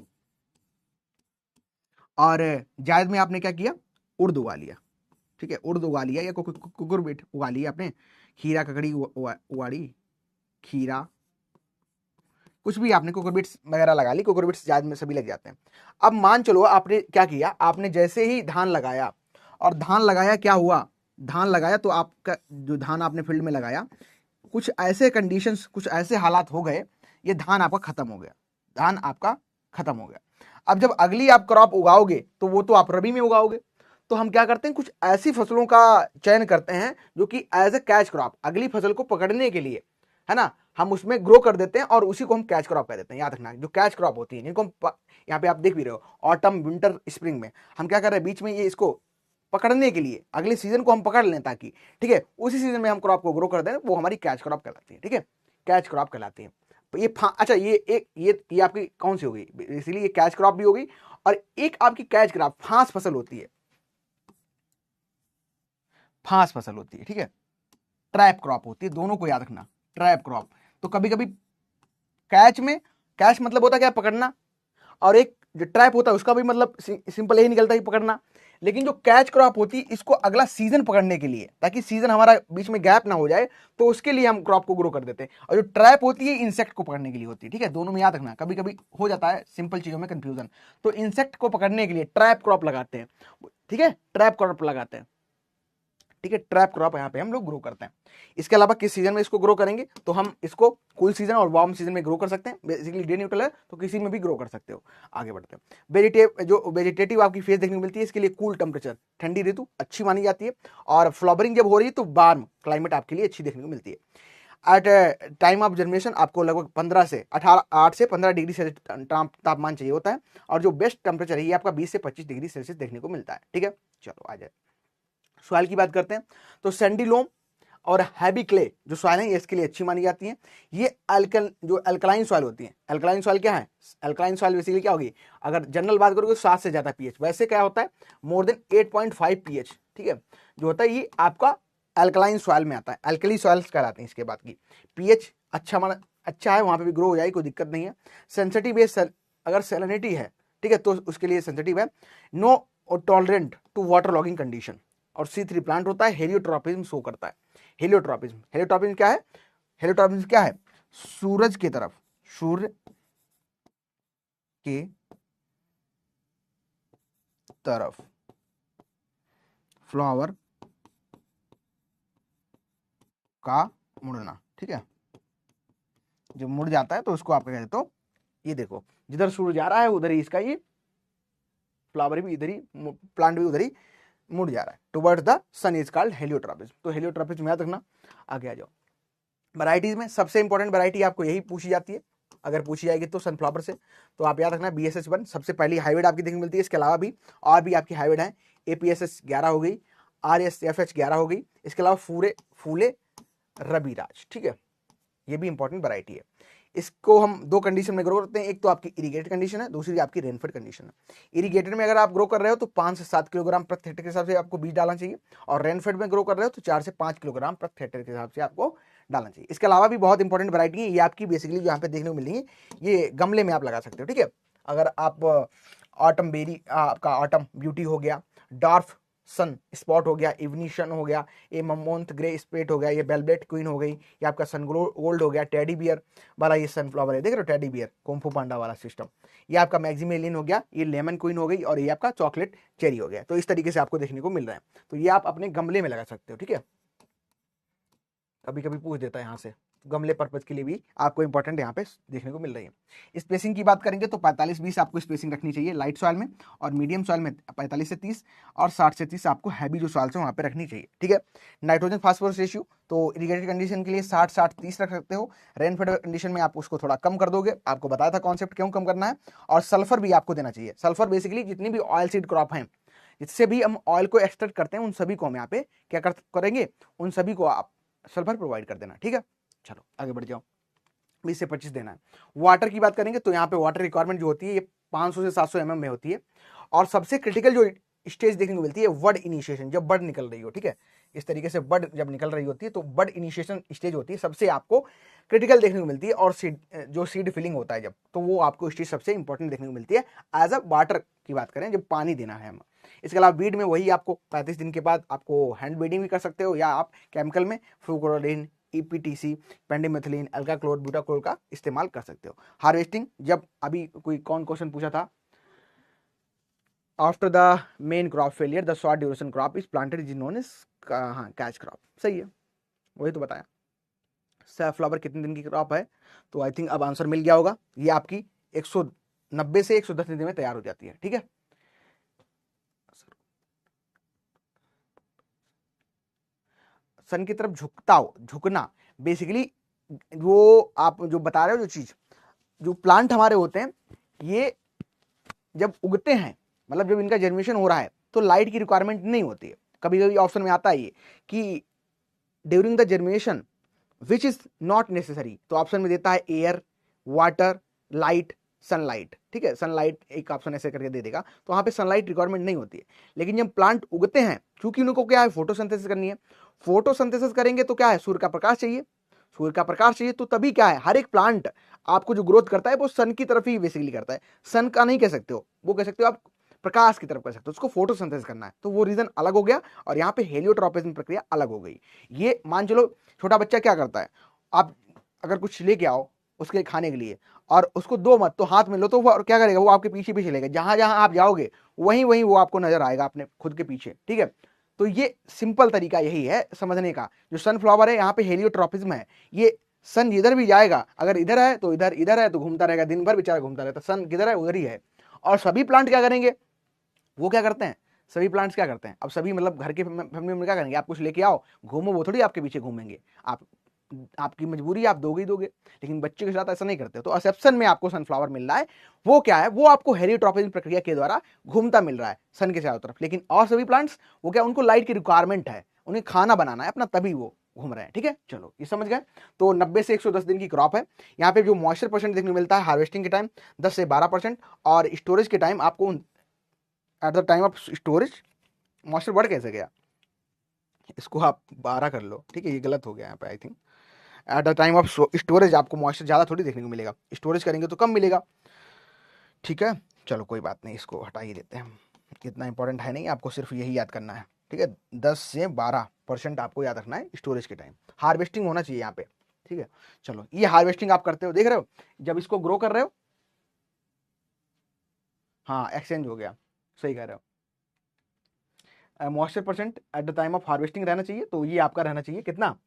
और जायद में आपने क्या किया, उर्द उगा लिया, ठीक है, उर्द उगा लिया या कुकुरबिट उगा लिया आपने, खीरा ककड़ी उगाड़ी, खीरा कुछ भी आपने कुकुरबिट्स वगैरह लगा ली, कुकुरबिट्स जायद में सभी लग जाते हैं। अब मान चलो आपने क्या किया, आपने जैसे ही धान लगाया, और धान लगाया क्या हुआ, धान लगाया तो आपका जो धान आपने फील्ड में लगाया, कुछ ऐसे कंडीशंस, कुछ ऐसे हालात हो गए, ये धान आपका खत्म हो गया, धान आपका खत्म हो गया। अब जब अगली आप क्रॉप उगाओगे तो वो तो आप रबी में उगाओगे। तो हम क्या करते हैं, कुछ ऐसी फसलों का चयन करते हैं जो कि एज ए कैच क्रॉप, अगली फसल को पकड़ने के लिए, है ना, हम उसमें ग्रो कर देते हैं और उसी को हम कैच क्रॉप कह देते हैं। याद रखना, जो कैच क्रॉप होती है, जिनको हम यहाँ पे आप देख भी रहे हो, ऑटम विंटर स्प्रिंग में हम क्या कर रहे हैं, बीच में ये इसको पकड़ने के लिए, अगले सीजन को हम पकड़ लें ताकि, ठीक है, उसी सीजन में हम क्रॉप को ग्रो कर दें, वो हमारी कैच क्रॉप कहलाती है, ठीक है, कैच क्रॉप कहलाती है। ये अच्छा, ये आपकी कौन सी हो गई, इसीलिए ये कैच क्रॉप भी हो गई। और एक आपकी कैच क्रॉप फांस फसल होती है, फांस फसल होती है, ठीक है, ट्रैप क्रॉप होती है, दोनों को याद रखना, ट्रैप क्रॉप। तो कभी कभी कैच में, कैच मतलब होता है क्या, पकड़ना, और एक जो ट्रैप होता है उसका भी मतलब सिंपल यही निकलता है पकड़ना। लेकिन जो कैच क्रॉप होती है, इसको अगला सीजन पकड़ने के लिए, ताकि सीजन हमारा बीच में गैप ना हो जाए, तो उसके लिए हम क्रॉप को ग्रो कर देते हैं। और जो ट्रैप होती है इंसेक्ट को पकड़ने के लिए होती है, ठीक है, दोनों में याद रखना, कभी कभी हो जाता है सिंपल चीजों में कंफ्यूजन। तो इंसेक्ट को पकड़ने के लिए ट्रैप क्रॉप लगाते हैं, ठीक है, ट्रैप क्रॉप लगाते हैं। ठीक है, ट्रैप क्रॉप यहाँ पे हम लोग ग्रो करते हैं। इसके अलावा किस सीजन में इसको ग्रो करेंगे, तो हम इसको कूल सीजन और वार्म सीजन में ग्रो कर सकते हैं। बेसिकली डे न्यूट्रल है तो किसी में भी ग्रो कर सकते हो। आगे बढ़ते हैं। जो वेजिटेटिव आपकी फेज देखने को मिलती है, इसके लिए कूल टेम्परेचर, ठंडी ऋतु अच्छी मानी जाती है। और फ्लावरिंग जब हो रही है तो वार्म क्लाइमेट आपके लिए अच्छी देखने को मिलती है। एट टाइम ऑफ जर्मिनेशन आपको लगभग 15 से 18 8 से 15 डिग्री सेल्सियस तापमान चाहिए होता है। और जो बेस्ट टेम्परेचर है ये आपका 20 से 25 डिग्री सेल्सियस देखने को मिलता है। ठीक है, चलो आ जाए सॉइल की बात करते हैं। तो सैंडी लोम और हैवी क्ले जो सॉइल है ये इसके लिए अच्छी मानी जाती है। ये अल्कलाइन सॉइल होती है। अल्कलाइन सॉइल क्या है, अल्कलाइन सॉइल बेसिकली क्या होगी, अगर जनरल बात करोगे 7 से ज्यादा पीएच, वैसे क्या होता है मोर देन 8.5 पीएच। ठीक है, जो होता है ये आपका अल्कलाइन सॉइल में आता है, अल्कली सॉइल्स कहलाते हैं। इसके बाद की पीएच अच्छा है, वहां पे भी ग्रो हो जाएगी, कोई दिक्कत नहीं है। सेंसिटिव है, अगर सैलिनिटी है, ठीक है, तो उसके लिए सेंसिटिव है। No tolerant to water logging condition. और C3 प्लांट होता है, हेलियोट्रॉपिज्म शो करता है। हेलियोट्रॉपिज्म क्या है, हेलियोट्रॉपिज्म क्या है, सूरज के तरफ, सूर्य के तरफ फ्लावर का मुड़ना। ठीक है, जब मुड़ जाता है तो उसको आप कहते हो, ये देखो जिधर सूर्य जा रहा है उधर ही इसका ये फ्लावर भी इधर ही, प्लांट भी उधर ही मुड़ जा रहा है। Towards the sun is called heliotropism. तो हेलियोट्रॉपिज्म याद रखना। आगे आ जाओ। वैरायटीज में सबसे इंपॉर्टेंट वैरायटी आपको यही पूछी जाती है, अगर पूछी जाएगी तो सनफ्लावर से, तो आप याद रखना BSH1 सबसे पहली हाइब्रिड आपकी देखने को मिलती है। इसके अलावा भी और भी आपकी हाइब्रिड है, APSS 11 हो गई, RSFH 11 हो गई। इसके अलावा फूले रविराज। ठीक है, ये भी इंपॉर्टेंट वैरायटी है। इसको हम दो कंडीशन में ग्रो करते हैं, एक तो आपकी इरिगेटेड कंडीशन है, दूसरी आपकी रेनफेड कंडीशन है। इरिगेटेड में अगर आप ग्रो कर रहे हो तो 5 से 7 किलोग्राम प्रति हेक्टेयर के हिसाब से आपको बीज डालना चाहिए, और रेनफेड में ग्रो कर रहे हो तो 4 से 5 किलोग्राम प्रति हेक्टेयर के हिसाब से आपको डालना चाहिए। इसके अलावा भी बहुत इंपॉर्टेंट वैरायटी है, ये आपकी बेसिकली जो यहाँ पे देखने को मिल रही है, ये गमले में आप लगा सकते हो। ठीक है, अगर आप ऑटम बेरी, आपका ऑटम ब्यूटी हो गया, डॉर्फ सन स्पॉट हो गया, इवनिशन हो गया, ये ममोंथ ग्रे स्पेट हो गया, ये बेलबेट क्वीन हो गई, ये आपका सन गोल्ड हो गया, टेडी बियर वाला ये सनफ्लावर है, देख रहे हो टेडी बियर, कुंफू पांडा वाला सिस्टम, ये आपका मैक्सिमेलियन हो गया, ये लेमन क्वीन हो गई, और ये आपका चॉकलेट चेरी हो गया। तो इस तरीके से आपको देखने को मिल रहा है, तो ये आप अपने गमले में लगा सकते हो। ठीक है, कभी कभी पूछ देता है यहाँ से, गमले पर्पज के लिए भी आपको इंपॉर्टेंट यहाँ पे देखने को मिल रही है। स्पेसिंग की बात करेंगे तो 45-20 आपको स्पेसिंग रखनी चाहिए लाइट सॉइल में, और मीडियम सॉइल में 45 से 30, और 60 से 30 आपको हैवी जो सॉइल है वहाँ पे रखनी चाहिए। ठीक है, नाइट्रोजन फास्फोरस रेशियो तो इरिगेटेड कंडीशन के लिए 60-60-30 रख सकते हो। रेनफेड कंडीशन में आप उसको थोड़ा कम कर दोगे, आपको बताया था कॉन्सेप्ट क्यों कम करना है। और सल्फर भी आपको देना चाहिए। सल्फर बेसिकली जितनी भी ऑयल सीड क्रॉप हैं, जिससे भी हम ऑयल को एक्सट्रैक्ट करते हैं, उन सभी को हम यहाँ पे क्या करेंगे, उन सभी को आप सल्फर प्रोवाइड कर देना। ठीक है, चलो आगे बढ़ जाओ। 20 से 25 देना है। वाटर की बात करेंगे तो यहाँ पे वाटर रिक्वायरमेंट जो होती है ये 500 से 700 mm में होती है। और सबसे क्रिटिकल जो स्टेज देखने को मिलती है बड इनिशिएशन, जब बड निकल रही हो। ठीक है, इस तरीके से बड जब निकल रही होती है तो बड इनिशिएशन स्टेज होती है, सबसे आपको क्रिटिकल देखने को मिलती है। और जो सीड फिलिंग होता है जब, तो वो आपको स्टेज सबसे इंपॉर्टेंट देखने को मिलती है एज अ वाटर की बात करें, जब पानी देना है हमें। इसके अलावा बीड में वही आपको 35 दिन के बाद आपको हैंड बीडिंग भी कर सकते हो, या आप केमिकल में फ्लूक्लोरीन, EPTC, पेंडिमेथिलीन, अल्काक्लोर, ब्यूटाक्लोर का इस्तेमाल कर सकते हो। हार्वेस्टिंग, जब अभी कोई कौन क्वेश्चन पूछा था, after the main crop failure the short duration crop is planted is known as, हाँ कैच क्रॉप, सही है, वही तो बताया। सनफ्लावर कितने दिन की क्रॉप है, तो आई थिंक अब आंसर मिल गया होगा। ये आपकी 190 से 110 दिन में तैयार हो जाती है। ठीक है, सन की तरफ झुकना बेसिकली वो आप जो बता रहे हो, जो चीज, जो प्लांट हमारे होते हैं, ये जब उगते हैं, मतलब जब इनका जर्मिनेशन हो रहा है, तो लाइट की रिक्वायरमेंट नहीं होती है। कभी कभी ऑप्शन में आता है ये कि during the germination which is not necessary, तो ऑप्शन में देता है एयर, वाटर, लाइट, सनलाइट। ठीक है, सनलाइट एक ऑप्शन ऐसे करके दे देगा, तो वहां पे सनलाइट रिक्वायरमेंट नहीं होती है। लेकिन जब प्लांट उगते हैं, क्योंकि उनको क्या है, फोटोसिंथेसिस करनी है, फोटोसिंथेसिस करेंगे तो क्या है, सूर्य का प्रकाश चाहिए, सूर्य का प्रकाश चाहिए, तो तभी क्या है, हर एक प्लांट आपको जो ग्रोथ करता है वो सन की तरफ ही बेसिकली करता है। सन का नहीं कह सकते हो, वो कह सकते हो आप प्रकाश की तरफ कर सकते हो, उसको फोटोसिंथेसिस करना है, तो वो रीजन अलग हो गया। और यहाँ पे हेलियोट्रॉपिज्म प्रक्रिया अलग हो गई। ये मान चलो छोटा बच्चा क्या करता है, आप अगर कुछ लेके आओ उसके खाने के लिए, और उसको दो मत, तो हाथ में लो, तो वो क्या करेगा, वो आपके पीछे पीछे लेगा, जहां जहां आप जाओगे वहीं वहीं वो आपको नजर आएगा अपने खुद के पीछे। ठीक है, तो ये सिंपल तरीका यही है समझने का। जो सनफ्लावर है यहाँ पे हेलियोट्रॉपिज्म है, ये सन जिधर भी जाएगा, अगर इधर है तो इधर, इधर है तो घूमता रहेगा, दिन भर बेचारा घूमता रहता, सन किधर है उधर ही है। और सभी प्लांट क्या करेंगे, वो क्या करते हैं, सभी प्लांट्स क्या करते हैं, अब सभी मतलब घर के फैमिली में क्या करेंगे, आप कुछ लेके आओ घूमो, वो थोड़ी आपके पीछे घूमेंगे, आप आपकी मजबूरी, आप दोगे ही दोगे। लेकिन बच्चे के साथ ऐसा नहीं करते। तो असेप्शन में आपको सनफ्लावर मिल रहा है, वो क्या है, वो आपको हेलियोट्रॉपिज्म प्रक्रिया के द्वारा घूमता मिल रहा है सन के चारों तरफ। लेकिन और सभी प्लांट्स वो क्या, उनको लाइट की रिक्वायरमेंट है, उन्हें खाना बनाना है अपना, तभी वो घूम रहे हैं। ठीक है, चलो ये समझ गए। तो 90 से 110 दिन की क्रॉप है। यहाँ पे जो मॉइस्चर परसेंट देखने को मिलता है हार्वेस्टिंग के टाइम 10 से 12%, और स्टोरेज के टाइम आपको at the time of storage, moisture बढ़ कैसे गया, इसको आप 12 कर लो, ठीक है, ये गलत हो गया यहाँ पे I think. At the time of storage आपको मॉइस्चर ज़्यादा थोड़ी देखने को मिलेगा, स्टोरेज करेंगे तो कम मिलेगा। ठीक है, चलो कोई बात नहीं, इसको हटा ही देते हैं, इतना इंपॉर्टेंट है नहीं, आपको सिर्फ यही याद करना है। ठीक है, 10 से 12% आपको याद रखना है स्टोरेज के टाइम, हार्वेस्टिंग होना चाहिए यहाँ पे। ठीक है, चलो ये हार्वेस्टिंग आप करते हो, देख रहे हो जब इसको ग्रो कर रहे हो, हाँ एक्सचेंज हो गया, सही कह रहे हो। Moisture percent at the time of harvesting रहना चाहिए, तो ये आपका रहना चाहिए कितना,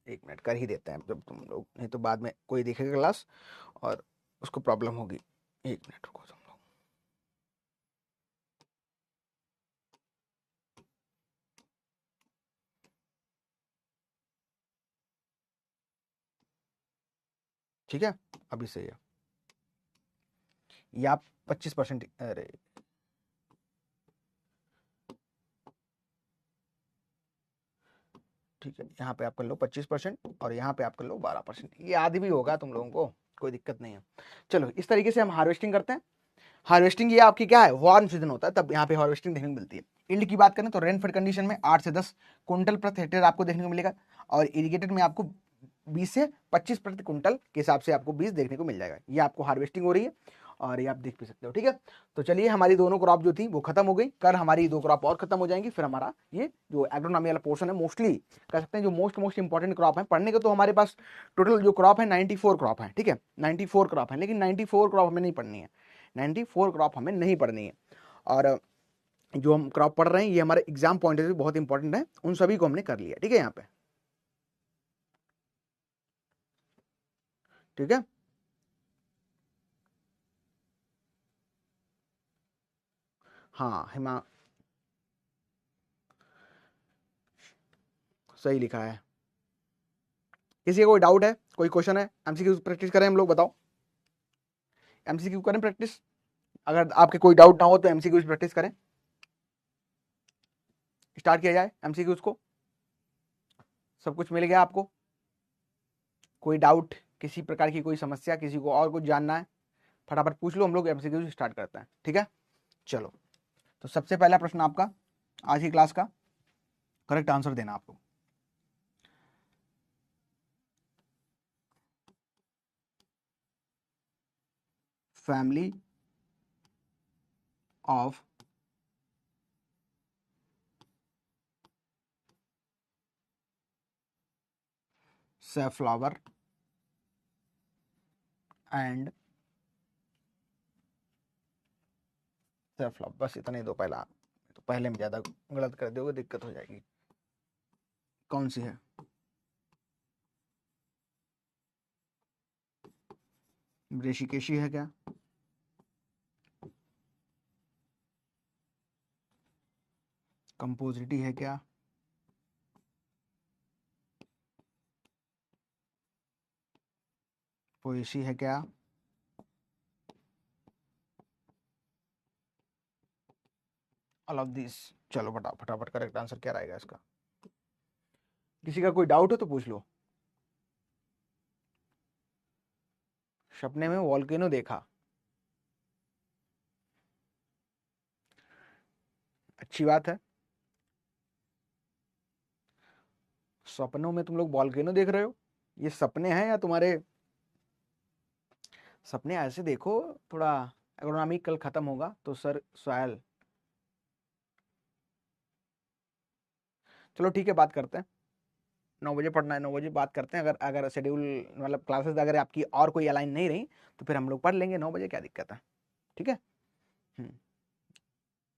1 मिनट कर ही देते हैं जब तुम लोग, नहीं तो बाद में कोई देखेगा क्लास और उसको प्रॉब्लम होगी। 1 मिनट रुको तुम लोग। ठीक है, अभी सही है, ये आप 25%, अरे ठीक है, यहाँ पे आप कर लो 25% और यहाँ पे आप कर लो 12%, ये आदि भी होगा तुम लोगों को, कोई दिक्कत नहीं है। चलो इस तरीके से हम हार्वेस्टिंग करते हैं। हार्वेस्टिंग ये आपकी क्या है, वार्म सीजन होता है तब यहाँ पे हार्वेस्टिंग देखने को मिलती है। यील्ड की बात करें तो रेनफेड कंडीशन में 8 से 10 क्विंटल प्रति हेक्टेयर आपको देखने को मिलेगा, और इरिगेटेड में आपको 20 से 25 प्रति क्विंटल के हिसाब से आपको 20 देखने को मिल जाएगा। ये आपको हार्वेस्टिंग हो रही है और ये आप देख भी सकते हो। ठीक है, तो चलिए हमारी दोनों क्रॉप जो थी वो खत्म हो गई, कल हमारी 2 क्रॉप और खत्म हो जाएंगी, फिर हमारा ये जो एग्रोनॉमी वाला पोर्शन है, मोस्टली कह सकते हैं जो मोस्ट इंपॉर्टेंट क्रॉप है पढ़ने के, तो हमारे पास टोटल जो क्रॉप है 94 क्रॉप है। ठीक है, 94 क्रॉप है, लेकिन 94 क्रॉप हमें नहीं पढ़नी है, 94 क्रॉप हमें नहीं पढ़नी है। और जो हम क्रॉप पढ़ रहे हैं ये हमारे एग्जाम पॉइंट से बहुत इंपॉर्टेंट है, उन सभी को हमने कर लिया। ठीक है, यहाँ पे ठीक है, हाँ हिमा सही लिखा है। किसी का कोई डाउट है, कोई क्वेश्चन है, एमसीक्यू प्रैक्टिस करें हम लोग, बताओ एमसीक्यू करें प्रैक्टिस, अगर आपके कोई डाउट ना हो तो एमसीक्यू प्रैक्टिस करें, स्टार्ट किया जाए एमसीक्यूज को। सब कुछ मिल गया आपको, कोई डाउट, किसी प्रकार की कोई समस्या, किसी को और कुछ जानना है, फटाफट पूछ लो, हम लोग एमसीक्यू स्टार्ट करते हैं। ठीक है, चलो तो सबसे पहला प्रश्न आपका आज की क्लास का, करेक्ट आंसर देना आपको। Family of safflower and safflower, बस इतना ही दो, पहला तो पहले में ज्यादा गलत कर दोगे दिक्कत हो जाएगी। कौन सी है, ऋषिकेशी है क्या, कंपोजिटी है क्या, पोएसी है क्या, ऑल ऑफ दिस। चलो फटाफट करेक्ट आंसर क्या रहेगा इसका, किसी का कोई डाउट हो तो पूछ लो। सपने में वॉल्केनो देखा, अच्छी बात है। सपनों में तुम लोग वॉल्केनो देख रहे हो, ये सपने हैं या तुम्हारे, सपने ऐसे देखो थोड़ा, एग्रोनॉमी कल खत्म होगा तो सर सोहेल, चलो ठीक है बात करते हैं, 9 बजे पढ़ना है, 9 बजे बात करते हैं। अगर अगर शेड्यूल मतलब क्लासेस अगर आपकी और कोई अलाइन नहीं रही तो फिर हम लोग पढ़ लेंगे 9 बजे, क्या दिक्कत है। ठीक है,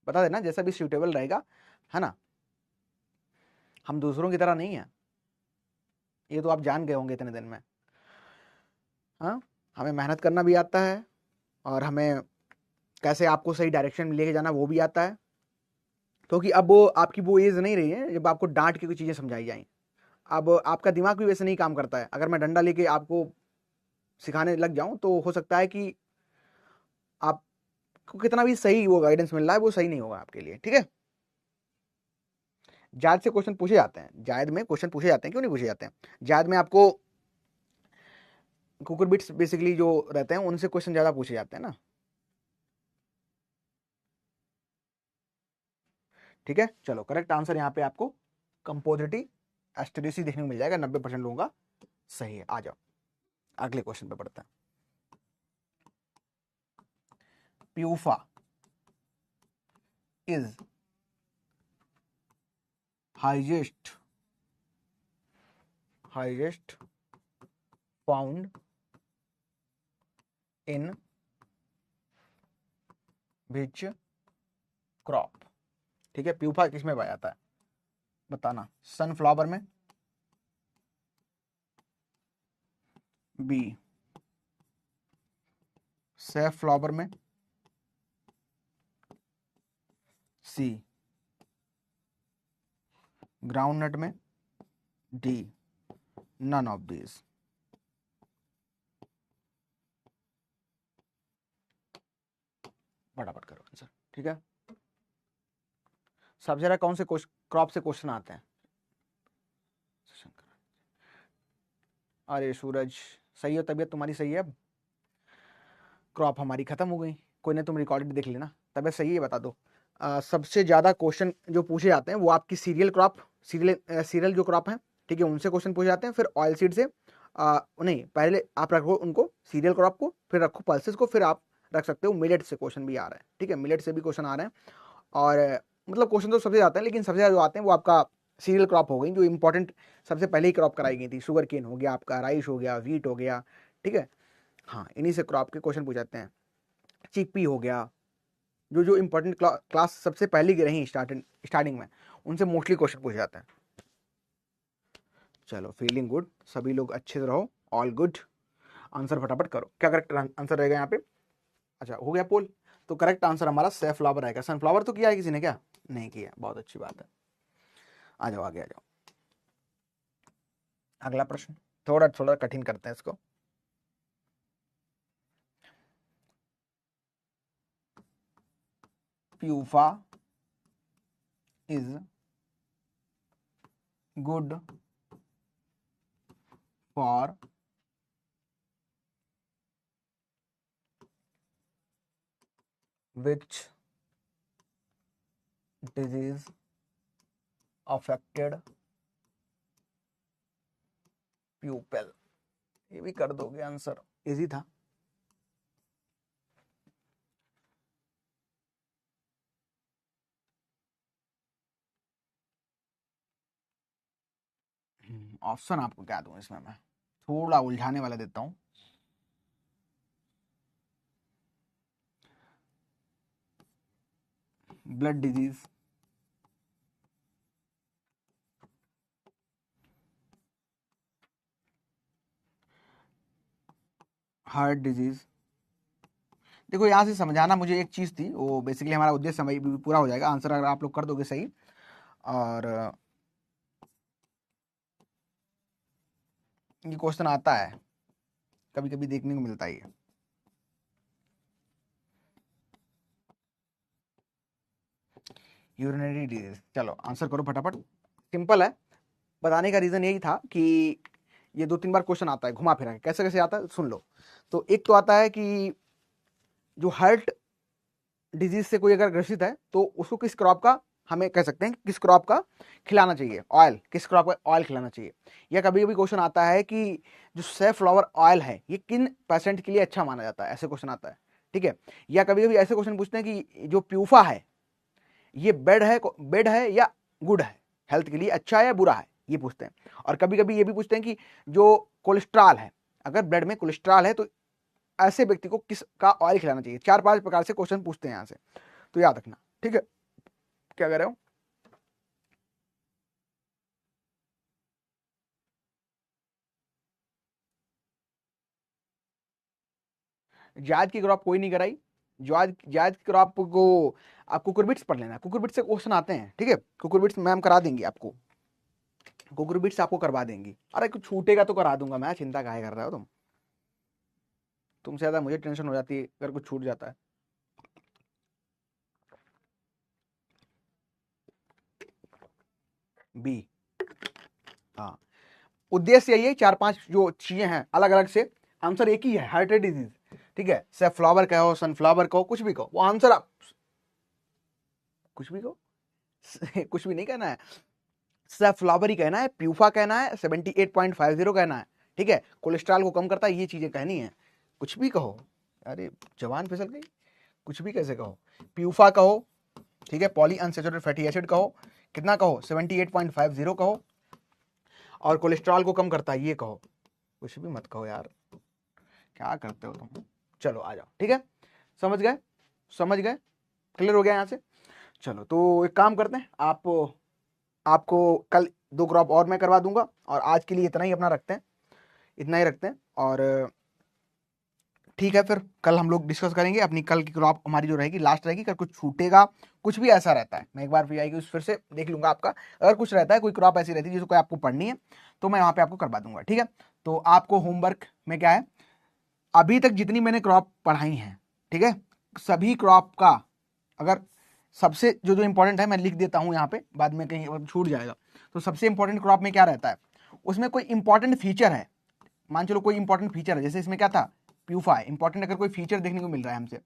बता देना जैसा भी सूटेबल रहेगा, है ना। हम दूसरों की तरह नहीं है, ये तो आप जान गए होंगे इतने दिन में। हाँ, हमें मेहनत करना भी आता है और हमें कैसे आपको सही डायरेक्शन में लेके जाना वो भी आता है, क्योंकि अब वो आपकी वो एज नहीं रही है जब आपको डांट के कोई चीज़ें समझाई जाएं। अब आपका दिमाग भी वैसे नहीं काम करता है। अगर मैं डंडा लेके आपको सिखाने लग जाऊं तो हो सकता है कि आपको कितना भी सही वो गाइडेंस मिल रहा है वो सही नहीं होगा आपके लिए, ठीक है। जायद से क्वेश्चन पूछे जाते हैं, जायद में क्वेश्चन पूछे जाते हैं, क्यों नहीं पूछे जाते हैं? जायद में आपको कुकर बिट्स बेसिकली जो रहते हैं उनसे क्वेश्चन ज्यादा पूछे जाते हैं ना, ठीक है। चलो, करेक्ट आंसर यहाँ पे आपको कंपोजिटी एस्टेरेसी देखने को मिल जाएगा, 90% लोगों का सही है। आ जाओ अगले क्वेश्चन पे पढ़ते हैं। PUFA is highest found in which crop, ठीक है। प्यूफा किस में पाया जाता है बताना? सनफ्लावर में, बी सैफफ्लावर में, सी ग्राउंडनट में, डी नन ऑफ दीज। फटाफट करो आंसर, ठीक है। सबसे ज्यादा कौन से क्रॉप से क्वेश्चन आते हैं? अरे सूरज, सही हो, तबीयत तुम्हारी सही है? अब क्रॉप हमारी खत्म हो गई, कोई नहीं, तुम रिकॉर्डेड देख लेना। तबीयत सही है, बता दो। सबसे ज्यादा क्वेश्चन जो पूछे जाते हैं वो आपकी सीरियल क्रॉप, सीरियल जो क्रॉप है, ठीक है, उनसे क्वेश्चन पूछे जाते हैं। फिर ऑयल सीड से नहीं, पहले आप रखो उनको सीरियल क्रॉप को, फिर रखो पल्सेस को, फिर आप रख सकते हो मिलेट से क्वेश्चन भी आ रहा है, ठीक है, मिलेट से भी क्वेश्चन आ रहे हैं। और मतलब क्वेश्चन तो सबसे आते हैं, लेकिन सबसे ज्यादा जो आते हैं वो आपका सीरियल क्रॉप हो गई, जो इंपॉर्टेंट सबसे पहले ही क्रॉप कराई गई थी। शुगर केन हो गया आपका, राइस हो गया, वीट हो गया, ठीक है। हाँ, इन्हीं से क्रॉप के क्वेश्चन पूछ जाते हैं। चिकपी हो गया, जो जो इंपॉर्टेंट क्लास सबसे पहले की रही स्टार्टिंग में, उनसे मोस्टली क्वेश्चन पूछे जाते हैं। चलो, फीलिंग गुड, सभी लोग अच्छे से रहो, ऑल गुड। आंसर फटाफट करो, क्या करेक्ट आंसर रहेगा यहाँ पे? अच्छा, हो गया पोल, तो करेक्ट आंसर हमारा सैफफ्लावर रहेगा। सनफ्लावर तो किया है किसी ने क्या? नहीं किया, बहुत अच्छी बात है। आ जाओ आगे आ जाओ, अगला प्रश्न थोड़ा थोड़ा कठिन करते हैं इसको। PUFA is good for which disease affected people? ये भी कर दोगे आंसर, इजी था। ऑप्शन आपको क्या दूं इसमें? मैं थोड़ा उलझाने वाला देता हूं। Blood disease, heart disease. देखो, यहां से समझाना मुझे एक चीज थी, वो बेसिकली हमारा उद्देश्य समय भी पूरा हो जाएगा। आंसर अगर आप लोग कर दोगे सही, और ये क्वेश्चन आता है कभी कभी, देखने को मिलता ही है। यूरिनरी डिजीज, चलो आंसर करो फटाफट। सिंपल है, बताने का रीजन यही था कि ये 2-3 बार क्वेश्चन आता है घुमा फिरा के। कैसे कैसे आता है सुन लो। तो एक तो आता है कि जो हार्ट डिजीज से कोई अगर ग्रसित है तो उसको किस क्रॉप का, हमें कह सकते हैं कि किस क्रॉप का खिलाना चाहिए ऑयल, किस क्रॉप का ऑयल खिलाना चाहिए। या कभी कभी क्वेश्चन आता है कि जो सैफफ्लावर ऑयल है ये किन पेशेंट के लिए अच्छा माना जाता है, ऐसे क्वेश्चन आता है, ठीक है। या कभी कभी ऐसे क्वेश्चन पूछते हैं कि जो प्यूफा है ये बेड है या गुड है, हेल्थ के लिए अच्छा है या बुरा है, ये पूछते हैं। और कभी कभी ये भी पूछते हैं कि जो कोलेस्ट्रॉल है, अगर ब्लड में कोलेस्ट्रॉल है तो ऐसे व्यक्ति को किस का ऑयल खिलाना चाहिए। 4-5 प्रकार से क्वेश्चन पूछते हैं यहां से, तो याद रखना, ठीक है। क्या कर रहे हो? जायद की क्रॉप कोई नहीं कराई। जायद की क्रॉप को आपको कुकुरबिट्स पढ़ लेना है, कुकुरबिट्स से क्वेश्चन आते हैं, ठीक है। कुकुरबिट्स मैम करा देंगी आपको, कुकुरबिट्स आपको करवा देंगी। अरे कुछ छूटेगा तो करा दूंगा मैं, चिंता काहे कर रहे हो तुमसे ज्यादा मुझे टेंशन हो जाती है अगर कुछ छूट जाता है। बी, हाँ, उद्देश्य यही है, 4-5 जो चीजें हैं अलग अलग से, आंसर एक ही है, हार्ट रेट डिजीज, ठीक है। सेफ्लावर कहो, सनफ्लावर कहो, कुछ भी कहो, वो आंसर आप कुछ भी कहो कुछ भी नहीं कहना है, सेफ्लावर ही कहना है, प्यूफा कहना है, 78.50 कहना है, ठीक है। कोलेस्ट्रॉल को कम करता है, ये चीजें कहनी है, कुछ भी कहो। अरे जवान फिसल गई, कुछ भी कैसे कहो, प्यूफा कहो, ठीक है, पॉली अनसैचुरेटेड फैटी एसिड कहो, कितना कहो, 78.50 कहो, और कोलेस्ट्रॉल को कम करता है ये कहो, कुछ भी मत कहो यार, क्या करते हो तुम। चलो आ जाओ, ठीक है, समझ गए, समझ गए, क्लियर हो गया यहाँ से। चलो तो एक काम करते हैं, आपको कल 2 क्रॉप और मैं करवा दूंगा, और आज के लिए इतना ही अपना रखते हैं, इतना ही रखते हैं। और ठीक है, फिर कल हम लोग डिस्कस करेंगे अपनी कल की क्रॉप हमारी जो रहेगी लास्ट रहेगी। अगर कुछ छूटेगा, कुछ भी ऐसा रहता है, मैं एक बार फिर से देख लूंगा आपका, अगर कुछ रहता है, कोई क्रॉप ऐसी रहती है जिसको आपको पढ़नी है, तो मैं वहां पे आपको करवा दूंगा, ठीक है। तो आपको होमवर्क में क्या है, अभी तक जितनी मैंने क्रॉप पढ़ाई हैं, ठीक है, सभी क्रॉप का अगर सबसे जो जो इंपॉर्टेंट है मैं लिख देता हूं यहाँ पे, बाद में कहीं छूट जाएगा। तो सबसे इंपॉर्टेंट क्रॉप में क्या रहता है, उसमें कोई इंपॉर्टेंट फीचर है, मान चलो कोई इंपॉर्टेंट फीचर है, जैसे इसमें क्या था, प्यूफा है, इंपॉर्टेंट अगर कोई फीचर देखने को मिल रहा है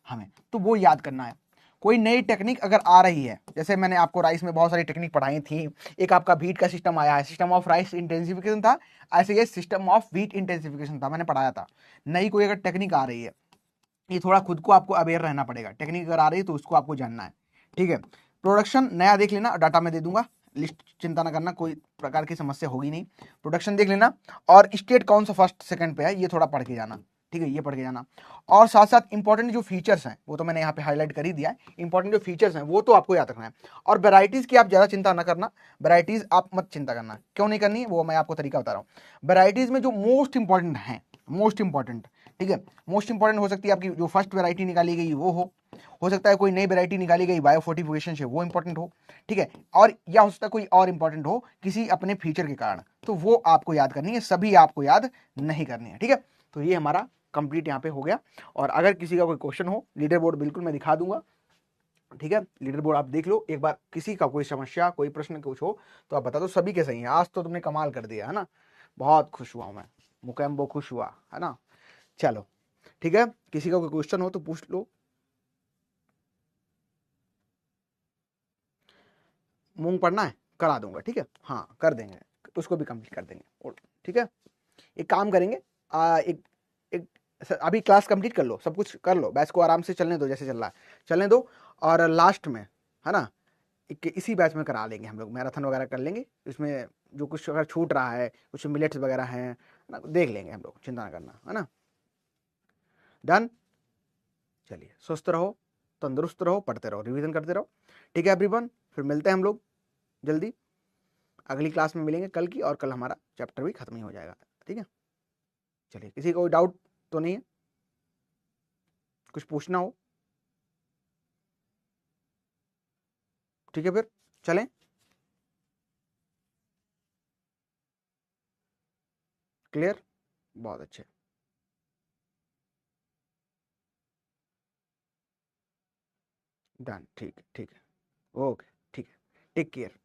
हमें तो वो याद करना है। कोई नई टेक्निक अगर आ रही है, जैसे मैंने आपको राइस में बहुत सारी टेक्निक पढ़ाई थी, एक आपका बीट का सिस्टम आया है, सिस्टम ऑफ राइस इंटेंसिफिकेशन था, ऐसे ये सिस्टम ऑफ व्हीट इंटेंसिफिकेशन था, मैंने पढ़ाया था। नई कोई अगर टेक्निक आ रही है, ये थोड़ा खुद को आपको अवेयर रहना पड़ेगा, टेक्निक अगर आ रही है तो उसको आपको जानना है, ठीक है। प्रोडक्शन नया देख लेना, डाटा में दे दूंगा, लिस्ट चिंता ना करना, कोई प्रकार की समस्या होगी नहीं, प्रोडक्शन देख लेना, और स्टेट कौन सा फर्स्ट सेकंड पे है ये थोड़ा पढ़ के जाना, ठीक है, ये पढ़ के जाना। और साथ साथ इंपॉर्टेंट जो फीचर्स हैं वो तो मैंने यहाँ पे हाईलाइट कर ही दिया है, इंपॉर्टेंट जो फीचर्स हैं वो तो आपको याद रखना है। और वेराइटीज की आप ज्यादा चिंता ना करना, वेराइटीज आप मत चिंता करना, क्यों नहीं करनी है वो मैं आपको तरीका बता रहा हूँ। वेराइटीज में जो मोस्ट इंपॉर्टेंट है, मोस्ट इंपॉर्टेंट, ठीक है, मोस्ट इंपॉर्टेंट हो सकती है आपकी जो फर्स्ट वैरायटी निकाली गई वो हो सकता है कोई नई वैरायटी निकाली गई बायोफोर्टिफिकेशन से वो इंपॉर्टेंट हो, ठीक है, और या हो सकता है कोई और इंपॉर्टेंट हो किसी अपने फीचर के कारण, तो वो आपको याद करनी है, सभी आपको याद नहीं करनी है, ठीक है। तो ये हमारा कंप्लीट यहाँ पे हो गया। और अगर किसी का कोई क्वेश्चन हो, लीडर बोर्ड बिल्कुल मैं दिखा दूंगा, ठीक है, लीडर बोर्ड आप देख लो एक बार, किसी का कोई समस्या कोई प्रश्न कुछ हो तो आप बता दो, सभी के सही है, आज तो तुमने कमाल कर दिया है ना, बहुत खुश हुआ हूं मैं, मुकैम्बो खुश हुआ है ना। चलो ठीक है, किसी का कोई क्वेश्चन हो तो पूछ लो। मूंग पढ़ना है, करा दूंगा, ठीक है, हाँ कर देंगे, उसको भी कंप्लीट कर देंगे, ठीक है। एक काम करेंगे, एक एक अभी क्लास कंप्लीट कर लो, सब कुछ कर लो, बैच को आराम से चलने दो, जैसे चल रहा है चलने दो, और लास्ट में है ना इसी बैच में करा लेंगे हम लोग, मैराथन वगैरह कर लेंगे, इसमें जो कुछ अगर छूट रहा है, कुछ मिलेट्स वगैरह हैं ना, देख लेंगे हम लोग, चिंता ना करना, है ना। डन, चलिए स्वस्थ रहो, तंदुरुस्त रहो, पढ़ते रहो, रिवीजन करते रहो, ठीक है एवरीवन, फिर मिलते हैं हम लोग जल्दी, अगली क्लास में मिलेंगे कल की, और कल हमारा चैप्टर भी खत्म ही हो जाएगा, ठीक है। चलिए, किसी को कोई डाउट तो नहीं है, कुछ पूछना हो, ठीक है, फिर चलें, क्लियर, बहुत अच्छे, डन, ठीक है, ठीक है, ओके, ठीक है, टेक केयर।